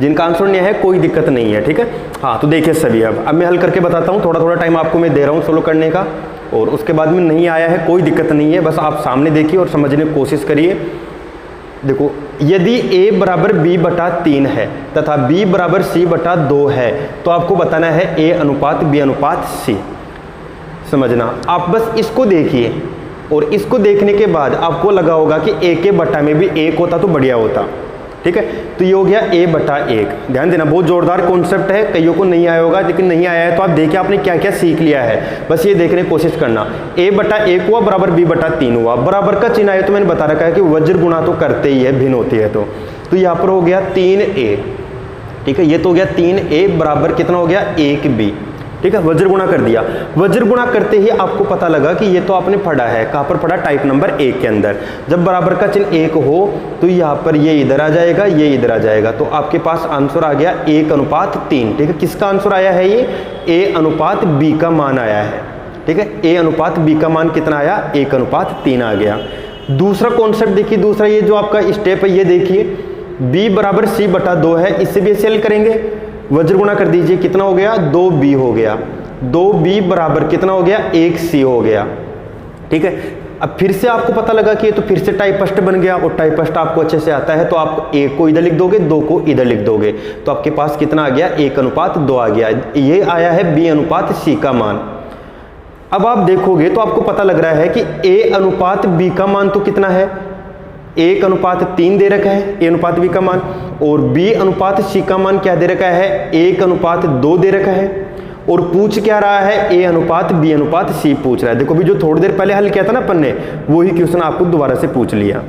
जिनका आंसर नहीं है कोई दिक्कत नहीं है। ठीक है, हाँ, तो देखिए सभी अब मैं हल करके बताता हूँ। थोड़ा थोड़ा टाइम आपको मैं दे रहा हूँ सोल्व करने का, और उसके बाद में नहीं आया है कोई दिक्कत नहीं है, बस आप सामने देखिए और समझने की कोशिश करिए। देखो, यदि A:B/3 है तथा B:C/2 है तो आपको बताना है A:B:C। समझना, आप बस इसको देखिए और इसको देखने के बाद आपको लगा होगा कि A के बटा में भी 1 होता तो बढ़िया होता। ठीक है। तो ये हो गया a/1। ध्यान देना, बहुत जोरदार कॉन्सेप्ट है, कईयों को नहीं आया होगा, लेकिन नहीं आया है तो आप देखिए आपने क्या क्या सीख लिया है, बस ये देखने की कोशिश करना। a/1 हुआ बराबर b/3 हुआ, बराबर का चिन्ह आया तो मैंने बता रखा है कि वज्र गुणा तो करते ही है, भिन्न होती है। तो यहाँ पर हो गया 3a, ठीक है। ये तो हो गया 3a बराबर कितना हो गया 1b, ठीक है। वज्र गुणा कर दिया। वज्र गुणा करते ही आपको पता लगा कि ये तो आपने पढ़ा है, कहाँ पर पढ़ा, टाइप नंबर 1 के अंदर। जब बराबर का चिन्ह 1 हो तो यहाँ पर ये इधर आ जाएगा, ये इधर आ जाएगा, तो आपके पास आंसर आ गया 1:3, ठीक है। किसका आंसर आया है, ये a/b का मान आया है, ठीक है। a/b का मान कितना आया, 1:3 आ गया। दूसरा कॉन्सेप्ट देखिए, दूसरा ये जो आपका स्टेप है ये देखिए, b बराबर c/2 है, इससे भी ऐसे हल करेंगे, वज्र गुणा कर दीजिए, कितना हो गया 2b हो गया, 2b बराबर कितना हो गया 1c हो गया, ठीक है। अब फिर से आपको पता लगा कि ये तो फिर से टाइप फर्स्ट बन गया, और टाइप फर्स्ट आपको अच्छे से आता है, तो आप a को इधर लिख दोगे, 2 को इधर लिख दोगे, तो आपके पास कितना आ गया 1:2 आ गया। ये आया है b/c का मान। अब आप देखोगे तो आपको पता लग रहा है कि a/b का मान तो कितना है 1:3 दे रखा है a/b का मान, और b/c का मान क्या दे रखा है 1:2 दे रखा है, और पूछ क्या रहा है a/b/c पूछ रहा है। देखो भी जो थोड़ी देर पहले हल किया था ना अपन ने, वही क्वेश्चन आपको दोबारा से पूछ लिया,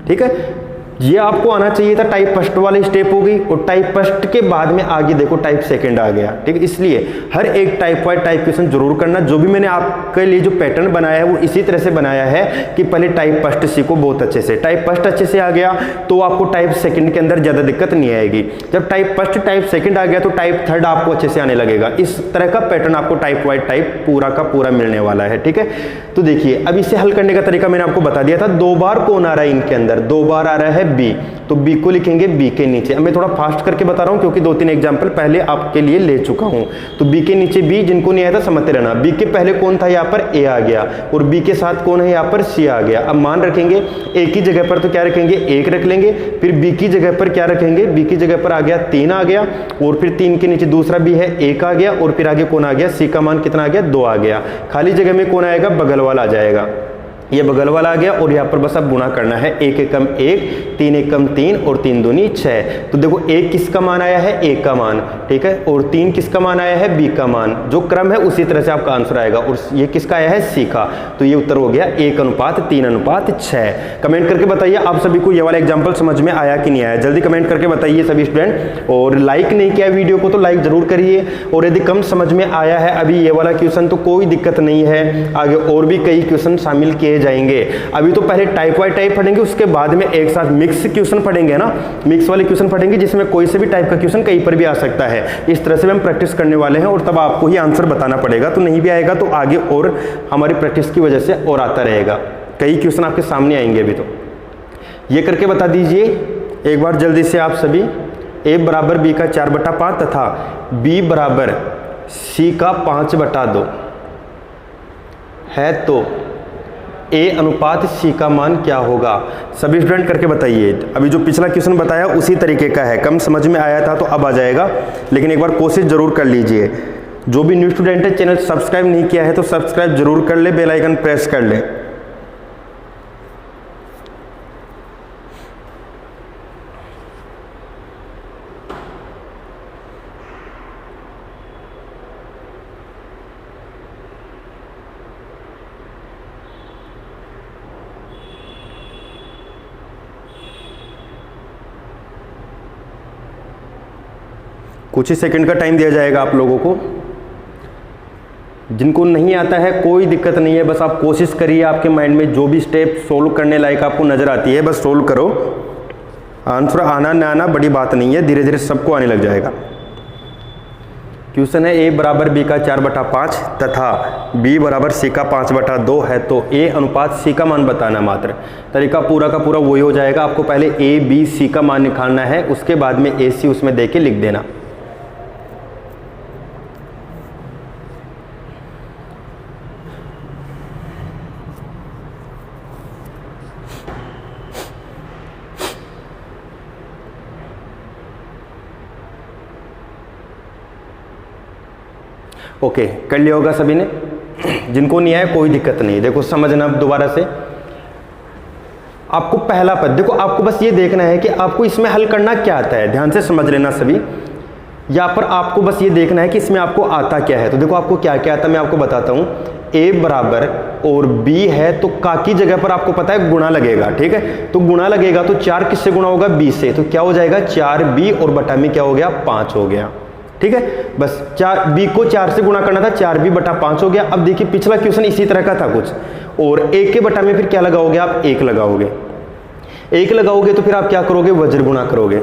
ठीक है। ये आपको आना चाहिए था, टाइप फर्स्ट वाली स्टेप हो गई, और टाइप फर्स्ट के बाद में आगे देखो टाइप सेकंड आ गया, ठीक है। इसलिए हर एक टाइप वाइज टाइप क्वेश्चन जरूर करना। जो भी मैंने आपके लिए जो पैटर्न बनाया है वो इसी तरह से बनाया है कि पहले टाइप फर्स्ट सीखो बहुत अच्छे से, टाइप फर्स्ट अच्छे से आ गया तो आपको टाइप सेकंड के अंदर ज़्यादा दिक्कत नहीं आएगी। जब टाइप फर्स्ट टाइप सेकंड आ गया तो टाइप थर्ड आपको अच्छे से आने लगेगा। इस तरह का पैटर्न आपको टाइप वाइज टाइप पूरा का पूरा मिलने वाला है, ठीक है। तो देखिए अब इसे हल करने का तरीका मैंने आपको बता दिया था। 2 बार कौन आ रहा है इनके अंदर, 2 बार आ रहा है b, तो b को लिखेंगे b के नीचे। अब मैं थोड़ा फास्ट करके बता रहा हूं क्योंकि 2-3 एग्जांपल पहले आपके लिए ले चुका हूं। तो b के नीचे b, जिनको नहीं आया था समझते रहना। b के पहले कौन था, यहाँ पर a आ गया, और b के साथ कौन है, यहाँ पर c आ गया। अब मान रखेंगे a की जगह पर तो क्या रखेंगे 1 रख लेंगे, फिर b की जगह पर क्या रखेंगे, b की जगह पर आ गया 3 आ गया, और फिर 3 के नीचे दूसरा b है 1 आ गया, और फिर आगे कौन आ गया c का मान कितना आ गया 2 आ गया। खाली जगह में कौन आएगा, बगल वाला आ जाएगा, ये बगल वाला आ गया, और यहाँ पर बस अब गुणा करना है, 1 एकम 1, 3 एकम 3, और 3 दूनी 6। तो देखो 1 किसका मान आया है, 1 का मान, ठीक है, और 3 किसका मान आया है, b का मान। जो क्रम है उसी तरह से आपका आंसर आएगा, और ये किसका आया है, c का। तो ये उत्तर हो गया 1:3:6। कमेंट करके बताइए आप सभी को ये वाला एग्जाम्पल समझ में आया कि नहीं आया, जल्दी कमेंट करके बताइए सभी स्टूडेंट। और लाइक नहीं किया वीडियो को तो लाइक जरूर करिए, और यदि कम समझ में आया है अभी ये वाला क्वेश्चन तो कोई दिक्कत नहीं है, आगे और भी कई क्वेश्चन शामिल किए जाएंगे। अभी तो पहले टाइप वाइज टाइप पढ़ेंगे, उसके बाद में एक साथ मिक्स क्वेश्चन पढ़ेंगे ना, मिक्स वाले क्वेश्चन पढ़ेंगे जिसमें कोई से भी टाइप का क्वेश्चन कहीं पर भी आ सकता है। इस तरह से हम प्रैक्टिस करने वाले हैं, और तब आपको ही आंसर बताना पड़ेगा, तो नहीं भी आएगा तो आगे और हमारी प्रैक्टिस की वजह से और आता रहेगा, कई क्वेश्चन आपके सामने आएंगे। अभी तो ये करके बता दीजिए एक बार जल्दी से आप सभी, a बराबर b का 4/5 तथा b बराबर c का 5/2 है, तो a/c का मान क्या होगा, सभी स्टूडेंट करके बताइए। अभी जो पिछला क्वेश्चन बताया उसी तरीके का है, कम समझ में आया था तो अब आ जाएगा, लेकिन एक बार कोशिश जरूर कर लीजिए। जो भी न्यू स्टूडेंट है, चैनल सब्सक्राइब नहीं किया है तो सब्सक्राइब जरूर कर ले, बेल आइकन प्रेस कर ले। कुछ ही सेकंड का टाइम दिया जाएगा आप लोगों को। जिनको नहीं आता है कोई दिक्कत नहीं है, बस आप कोशिश करिए, आपके माइंड में जो भी स्टेप सोल्व करने लायक आपको नजर आती है बस सोल्व करो। आंसर आना ना आना बड़ी बात नहीं है, धीरे धीरे सबको आने लग जाएगा। क्वेश्चन है a बराबर b का 4/5 तथा b बराबर c का 5/2 है, तो a/c का मान बताना। मात्र तरीका पूरा का पूरा वही हो जाएगा, आपको पहले a b c का मान निकालना है, उसके बाद में a c उसमें दे के लिख देना। ओके, कर लिया होगा सभी ने। जिनको नहीं आया कोई दिक्कत नहीं, देखो समझना दोबारा से। आपको पहला पद देखो, आपको बस ये देखना है कि आपको इसमें हल करना क्या आता है, ध्यान से समझ लेना सभी। यहाँ पर आपको बस ये देखना है कि इसमें आपको आता क्या है। तो देखो आपको क्या क्या आता है मैं आपको बताता हूँ। a बराबर और b है तो का की जगह पर आपको पता है गुणा लगेगा, ठीक है। तो गुणा लगेगा तो 4 किससे गुणा होगा, b से, तो क्या हो जाएगा 4b और बटा में क्या हो गया 5 हो गया, ठीक है। बस 4b को 4 से गुणा करना था, 4b बटा 5 हो गया। अब देखिए पिछला क्वेश्चन इसी तरह का था कुछ, और 1 के बटा में फिर क्या लगाओगे आप 1 लगाओगे। 1 लगाओगे तो फिर आप क्या करोगे, वज्र गुणा करोगे।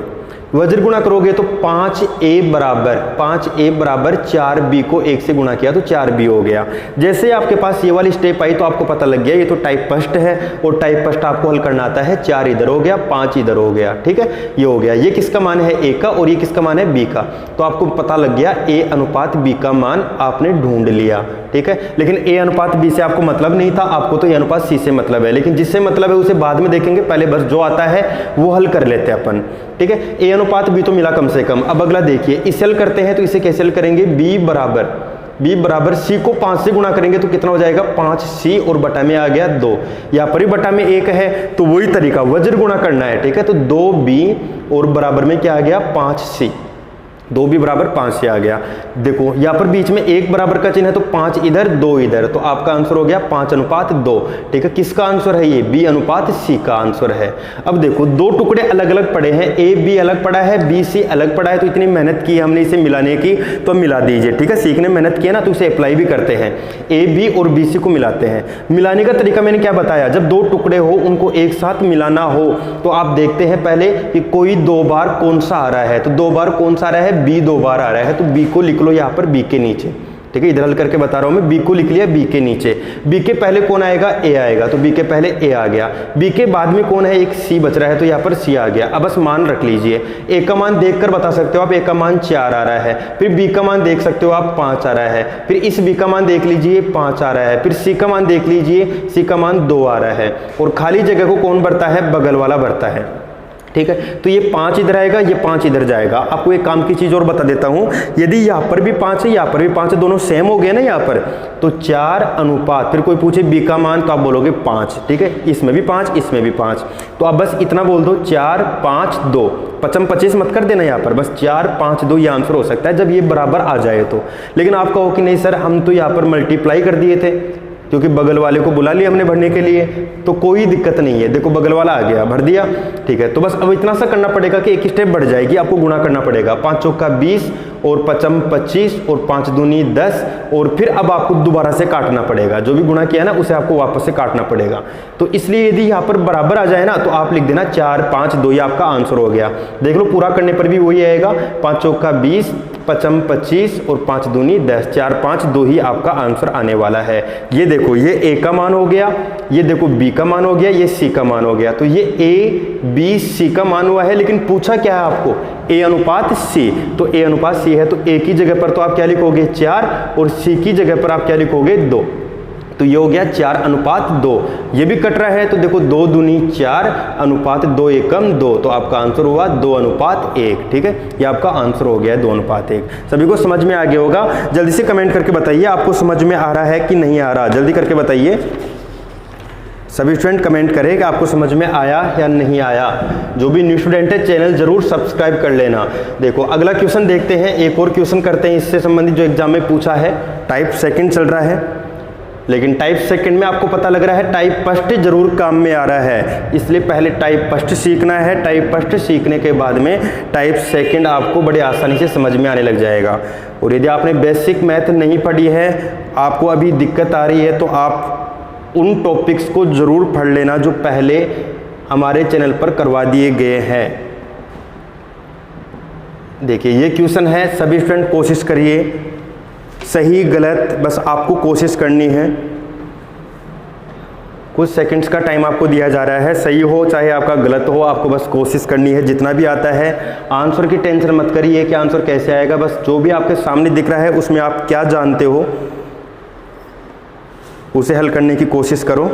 वज्र गुणा करोगे तो 5a बराबर 4b को 1 से गुणा किया तो 4b हो गया। जैसे आपके पास ये वाली स्टेप आई तो आपको पता लग गया ये तो टाइप फर्स्ट है, और टाइप फर्स्ट आपको हल करना आता है। 4 इधर हो गया, 5 इधर हो गया, ठीक है। ये हो गया, ये किसका मान है a का और ये किसका मान है b का। तो आपको पता लग गया a अनुपात b का मान आपने ढूंढ लिया, ठीक है। लेकिन a अनुपात b से आपको मतलब नहीं था, आपको तो a अनुपात c से मतलब है। लेकिन जिससे मतलब है उसे बाद में देखेंगे, पहले बस जो आता है वो हल कर लेते हैं अपन, ठीक है। a अनुपात b तो मिला कम से कम। अब अगला देखिए, इसे हल करते हैं तो इसे कैसे हल करेंगे, b बराबर c को 5 से गुणा करेंगे तो कितना हो जाएगा 5c और बटा में आ गया 2। यहाँ पर ही बटा में 1 है तो वही तरीका वज्र गुणा करना है, ठीक है। तो 2b और बराबर में क्या आ गया 5c, 2b बराबर 5 से आ गया। देखो यहाँ पर बीच में 1 बराबर का चिन्ह है तो 5 इधर 2 इधर, तो आपका आंसर हो गया 5 अनुपात 2, ठीक है। किसका आंसर है ये, b अनुपात c का आंसर है। अब देखो दो टुकड़े अलग अलग पड़े हैं, a b अलग पड़ा है, b c अलग पड़ा है, तो इतनी मेहनत की हमने इसे मिलाने की तो मिला दीजिए, ठीक है। सीखने मेहनत की है ना तो इसे अप्लाई भी करते हैं, a b और b c को मिलाते हैं। मिलाने का तरीका मैंने क्या बताया, जब दो टुकड़े हो उनको एक साथ मिलाना हो तो आप देखते हैं पहले कि कोई 2 बार कौन सा आ रहा है, तो 2 बार कौन सा आ रहा है, b 2 बार आ रहा है, तो b को लिख लो यहाँ पर b के नीचे, ठीक है। इधर हल करके बता रहा हूं मैं, b को लिख लिया b के नीचे। b के पहले कौन आएगा, a आएगा, तो b के पहले a आ गया। b के बाद में कौन है, एक c बच रहा है तो यहाँ पर c आ गया। अब बस मान रख लीजिए, a का मान देखकर बता सकते हो आप, a का मान 4 आ रहा है, फिर b का मान देख सकते हो आप 5 आ रहा है, फिर इस b का मान देख लीजिए 5 आ रहा है, फिर c का मान देख लीजिए, c का मान 2 आ रहा है, और खाली जगह को कौन भरता है, बगल वाला भरता है, ठीक है। तो ये 5 इधर आएगा, ये 5 इधर जाएगा। आपको एक काम की चीज और बता देता हूं, यदि यहाँ पर भी 5 है यहाँ पर भी 5 है, दोनों सेम हो गए ना यहाँ पर, तो 4 अनुपात, फिर कोई पूछे b का मान तो आप बोलोगे 5, ठीक है। इसमें भी 5 इसमें भी 5, तो आप बस इतना बोल दो 4 5 2, 25 मत कर देना यहाँ पर, बस 4 5 2 ये आंसर हो सकता है जब ये बराबर आ जाए तो। लेकिन आप कहो कि नहीं सर हम तो यहाँ पर मल्टीप्लाई कर दिए थे, क्योंकि बगल वाले को बुला लिया हमने भरने के लिए, तो कोई दिक्कत नहीं है। देखो बगल वाला आ गया, भर दिया, ठीक है। तो बस अब इतना सा करना पड़ेगा कि एक स्टेप बढ़ जाएगी, आपको गुणा करना पड़ेगा। 5 चौका 20 और 5 25 और 5 दूनी 10, और फिर अब आपको दोबारा से काटना पड़ेगा, जो भी गुणा किया ना उसे आपको वापस से काटना पड़ेगा। तो इसलिए यदि यहाँ पर बराबर आ जाए ना तो आप लिख देना 4 5 2, ये आपका आंसर हो गया। देख लो पूरा करने पर भी वही आएगा, 5 चौका 20 5 25 और 5 दूनी 10, 4 5 2 ही आपका आंसर आने वाला है। ये देखो ये a का मान हो गया, ये देखो b का मान हो गया, ये c का मान हो गया। तो ये a b c का मान हुआ है, लेकिन पूछा क्या है आपको, a अनुपात c, तो a अनुपात c है तो a की जगह पर तो आप क्या लिखोगे 4 और c की जगह पर आप क्या लिखोगे 2, तो ये हो गया 4 अनुपात 2। ये भी कट रहा है तो देखो 2 दूनी 4 अनुपात 2 एकम 2, तो आपका आंसर हुआ 2 अनुपात 1, ठीक है। ये आपका आंसर हो गया 2 अनुपात 1। सभी को समझ में आ गया होगा। जल्दी से कमेंट करके बताइए आपको समझ में आ रहा है कि नहीं आ रहा, जल्दी करके बताइए। सभी स्टूडेंट कमेंट करें कि आपको समझ में आया या नहीं आया। जो भी न्यू स्टूडेंट है चैनल जरूर सब्सक्राइब कर लेना। देखो अगला क्वेश्चन देखते हैं, एक और क्वेश्चन करते हैं इससे संबंधित जो एग्जाम में पूछा है। टाइप सेकंड चल रहा है, लेकिन टाइप सेकंड में आपको पता लग रहा है टाइप फर्स्ट जरूर काम में आ रहा है, इसलिए पहले टाइप फर्स्ट सीखना है। टाइप फर्स्ट सीखने के बाद में टाइप सेकंड आपको बड़े आसानी से समझ में आने लग जाएगा। और यदि आपने बेसिक मैथ नहीं पढ़ी है, आपको अभी दिक्कत आ रही है, तो आप उन टॉपिक्स को जरूर पढ़ लेना जो पहले हमारे चैनल पर करवा दिए गए हैं। देखिए ये क्वेश्चन है, सभी स्टूडेंट कोशिश करिए, सही गलत बस आपको कोशिश करनी है। कुछ सेकंड्स का टाइम आपको दिया जा रहा है, सही हो चाहे आपका गलत हो, आपको बस कोशिश करनी है। जितना भी आता है आंसर की टेंशन मत करिए कि आंसर कैसे आएगा, बस जो भी आपके सामने दिख रहा है उसमें आप क्या जानते हो उसे हल करने की कोशिश करो।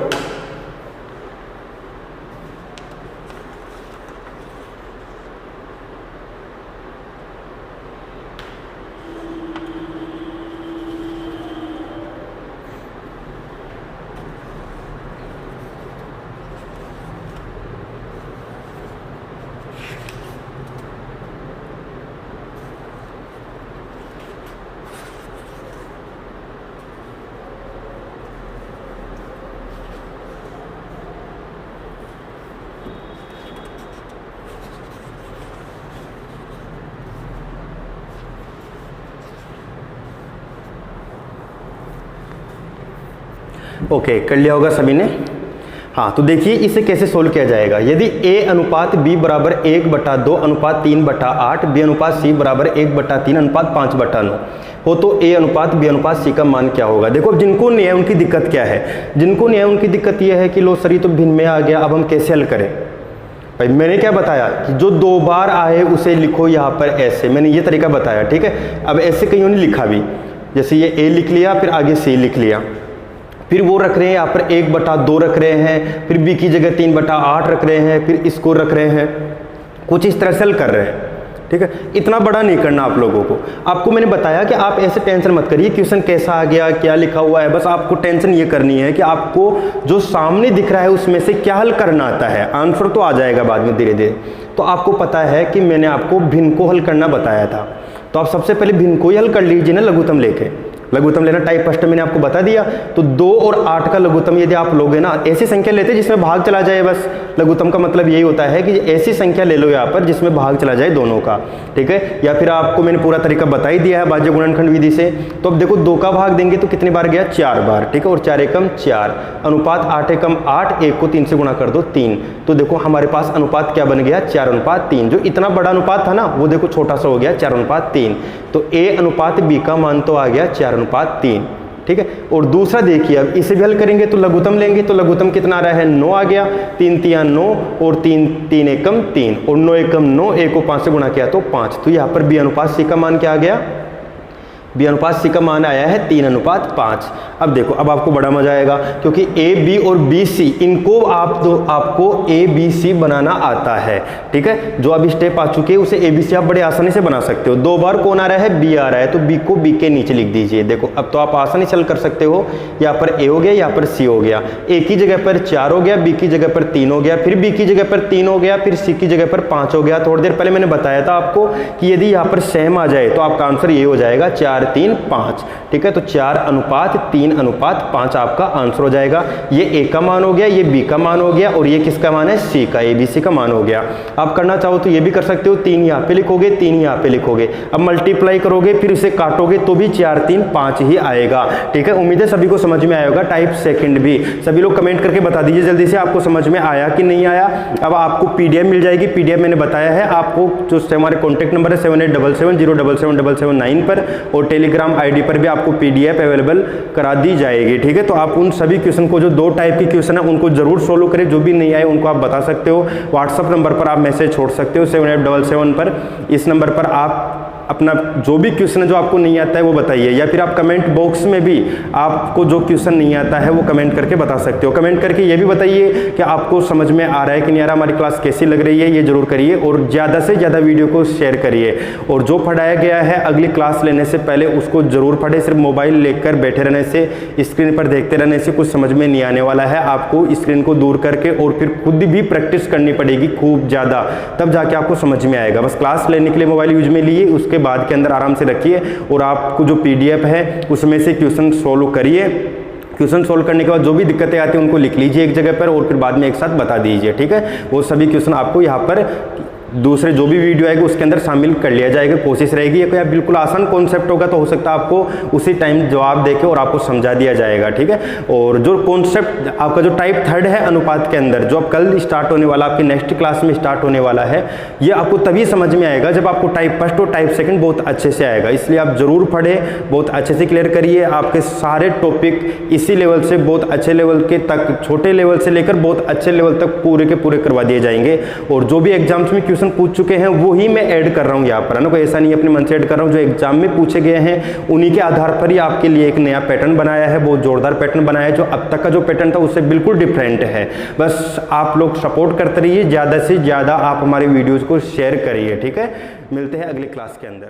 ओके, कर लिया होगा सभी ने। हाँ, तो देखिए इसे कैसे सोल्व किया जाएगा। यदि a अनुपात b बराबर 1/2 अनुपात 3/8, b अनुपात c बराबर 1/3 अनुपात 5/9 हो तो a अनुपात b अनुपात c का मान क्या होगा। देखो, अब जिनको नहीं है उनकी दिक्कत क्या है। जिनको नहीं है उनकी दिक्कत यह है कि लो सर ये तो भिन्न में आ गया, अब हम कैसे हल करें। भाई मैंने क्या बताया कि जो 2 बार आए उसे लिखो यहाँ पर ऐसे, मैंने ये तरीका बताया, ठीक है। अब ऐसे कहीं नहीं लिखा भी, जैसे ये a लिख लिया, फिर आगे c लिख लिया, फिर वो रख रहे हैं यहाँ पर 1/2 रख रहे हैं, फिर b की जगह 3/8 रख रहे हैं, फिर इसको रख रहे हैं, कुछ इस तरह से हल कर रहे हैं, ठीक है। इतना बड़ा नहीं करना आप लोगों को। आपको मैंने बताया कि आप ऐसे टेंशन मत करिए क्वेश्चन कैसा आ गया, क्या लिखा हुआ है, बस आपको टेंशन ये करनी है कि आपको जो सामने दिख रहा है उसमें से क्या हल करना आता है। आंसर तो आ जाएगा बाद में धीरे धीरे। तो आपको पता है कि मैंने आपको भिन्न को हल करना बताया था, तो आप सबसे पहले भिन्न को ही हल कर लीजिए ना, लघुत्तम लेके। लघुत्तम लेना टाइप फर्स्ट मैंने आपको बता दिया। तो 2 और 8 का लघुत्तम यदि आप लोगे ना, ऐसी संख्या लेते जिसमें भाग चला जाए, बस लघुत्तम का मतलब यही होता है कि ऐसी संख्या ले लो यहाँ पर जिसमें भाग चला जाए दोनों का, ठीक है। या फिर आपको मैंने पूरा तरीका बता ही दिया है भाज्य गुणनखंड विधि से। तो अब देखो 2 का भाग देंगे तो कितनी बार गया, 4 बार, ठीक है। और 4 एकम 4 अनुपात 8 एकम 8, 1 को 3 से गुणा कर दो 3। तो देखो हमारे पास अनुपात क्या बन गया, 4:3। जो इतना बड़ा अनुपात था ना वो देखो छोटा सा हो गया 4:3। तो a अनुपात b का मान तो आ गया 4:3, ठीक है। और दूसरा देखिए, अब इसे भी हल करेंगे तो लघुत्तम लेंगे, तो लघुत्तम कितना आ रहा है, 9 आ गया, 3 तिया 9 और 3 एकम 3 और 9 एकम 9, 1 को 5 से गुणा किया तो 5। तो यहाँ पर b अनुपात c का मान क्या आ गया, b अनुपात c का मान आया है 3:5। अब देखो, अब आपको बड़ा मजा आएगा क्योंकि a b और b c इनको आपको a b c बनाना आता है, ठीक है। जो अब स्टेप आ चुके हैं उसे a b c आप बड़े आसानी से बना सकते हो। 2 बार कौन आ रहा है, b आ रहा है, तो b को b के नीचे लिख दीजिए। देखो अब तो आप आसानी से हल कर सकते हो। यहाँ पर a हो गया, यहाँ पर c हो गया, a की जगह पर 4 हो गया, b की जगह पर 3 हो गया, फिर b की जगह पर 3 हो गया, फिर c की जगह पर 5 हो गया। थोड़ी देर पहले मैंने बताया था आपको कि यदि यहाँ पर सेम आ जाए तो आपका आंसर ये हो जाएगा 4 3 5, ठीक है। तो 4:3:5 आपका आंसर हो जाएगा। ये a का मान हो गया, ये b का मान हो गया, और ये किसका मान है, c का, abc का मान हो गया। आप करना चाहो तो ये भी कर सकते हो, 3 यहाँ पे लिखोगे, 3 यहाँ पे लिखोगे, अब मल्टीप्लाई करोगे, फिर इसे काटोगे तो भी 4 3 5 ही आएगा, ठीक है। उम्मीद है सभी को समझ में आया होगा। टाइप सेकंड भी सभी लोग कमेंट करके बता दीजिए जल्दी से आपको समझ में आया कि नहीं आया। अब आपको पीडीएफ मिल जाएगी, पीडीएफ मैंने बताया है आपको, जो हमारे कॉन्टैक्ट नंबर है 7877077779 पर, और टेलीग्राम आईडी पर भी आपको पीडीएफ अवेलेबल करा दी जाएगी, ठीक है। तो आप उन सभी क्वेश्चन को, जो 2 टाइप के क्वेश्चन है उनको जरूर सोल्व करें। जो भी नहीं आए उनको आप बता सकते हो, व्हाट्सअप नंबर पर आप मैसेज छोड़ सकते हो 7877 पर। इस नंबर पर आप अपना जो भी क्वेश्चन है जो आपको नहीं आता है वो बताइए, या फिर आप कमेंट बॉक्स में भी आपको जो क्वेश्चन नहीं आता है वो कमेंट करके बता सकते हो। कमेंट करके ये भी बताइए कि आपको समझ में आ रहा है कि नहीं आ रहा, हमारी क्लास कैसी लग रही है, ये जरूर करिए। और ज़्यादा से ज़्यादा वीडियो को शेयर करिए, और जो पढ़ाया गया है अगली क्लास लेने से पहले उसको जरूर पढ़े। सिर्फ मोबाइल लेकर बैठे रहने से, स्क्रीन पर देखते रहने से कुछ समझ में नहीं आने वाला है। आपको स्क्रीन को दूर करके और फिर खुद भी प्रैक्टिस करनी पड़ेगी खूब ज़्यादा, तब जाके आपको समझ में आएगा। बस क्लास लेने के लिए मोबाइल यूज में लिए, उसके बाद के अंदर आराम से रखिए, और आपको जो पीडीएफ है उसमें से क्वेश्चन सोल्व करिए। क्वेश्चन सोल्व करने के बाद जो भी दिक्कतें आती हैं उनको लिख लीजिए एक जगह पर, और फिर बाद में एक साथ बता दीजिए, ठीक है। वो सभी क्वेश्चन आपको यहाँ पर दूसरे जो भी वीडियो आएगी उसके अंदर शामिल कर लिया जाएगा, कोशिश रहेगी। या बिल्कुल आसान कॉन्सेप्ट होगा तो हो सकता है आपको उसी टाइम जवाब देके और आपको समझा दिया जाएगा, ठीक है। और जो कॉन्सेप्ट आपका जो टाइप 3 है अनुपात के अंदर, जो अब कल स्टार्ट होने वाला, आपकी नेक्स्ट क्लास में स्टार्ट होने वाला है, ये आपको तभी समझ में आएगा जब आपको टाइप फर्स्ट और टाइप सेकंड बहुत अच्छे से आएगा। इसलिए आप जरूर पढ़ें, बहुत अच्छे से क्लियर करिए। आपके सारे टॉपिक इसी लेवल से बहुत अच्छे लेवल के तक, छोटे लेवल से लेकर बहुत अच्छे लेवल तक पूरे के पूरे करवा दिए जाएंगे। और जो भी एग्जाम्स में पूछ चुके हैं वो ही मैं ऐड कर रहा हूं यहाँ पर, है ना। कोई ऐसा नहीं अपने मन से ऐड कर रहा हूं, जो एग्जाम में पूछे गए हैं उन्हीं के आधार पर ही आपके लिए एक नया पैटर्न बनाया है, बहुत जोरदार पैटर्न बनाया है। जो अब तक का जो पैटर्न था उससे बिल्कुल डिफरेंट है। बस आप लोग सपोर्ट करते रहिए, ज़्यादा से ज़्यादा आप हमारे वीडियोज़ को शेयर करिए, ठीक है। मिलते हैं अगली क्लास के अंदर।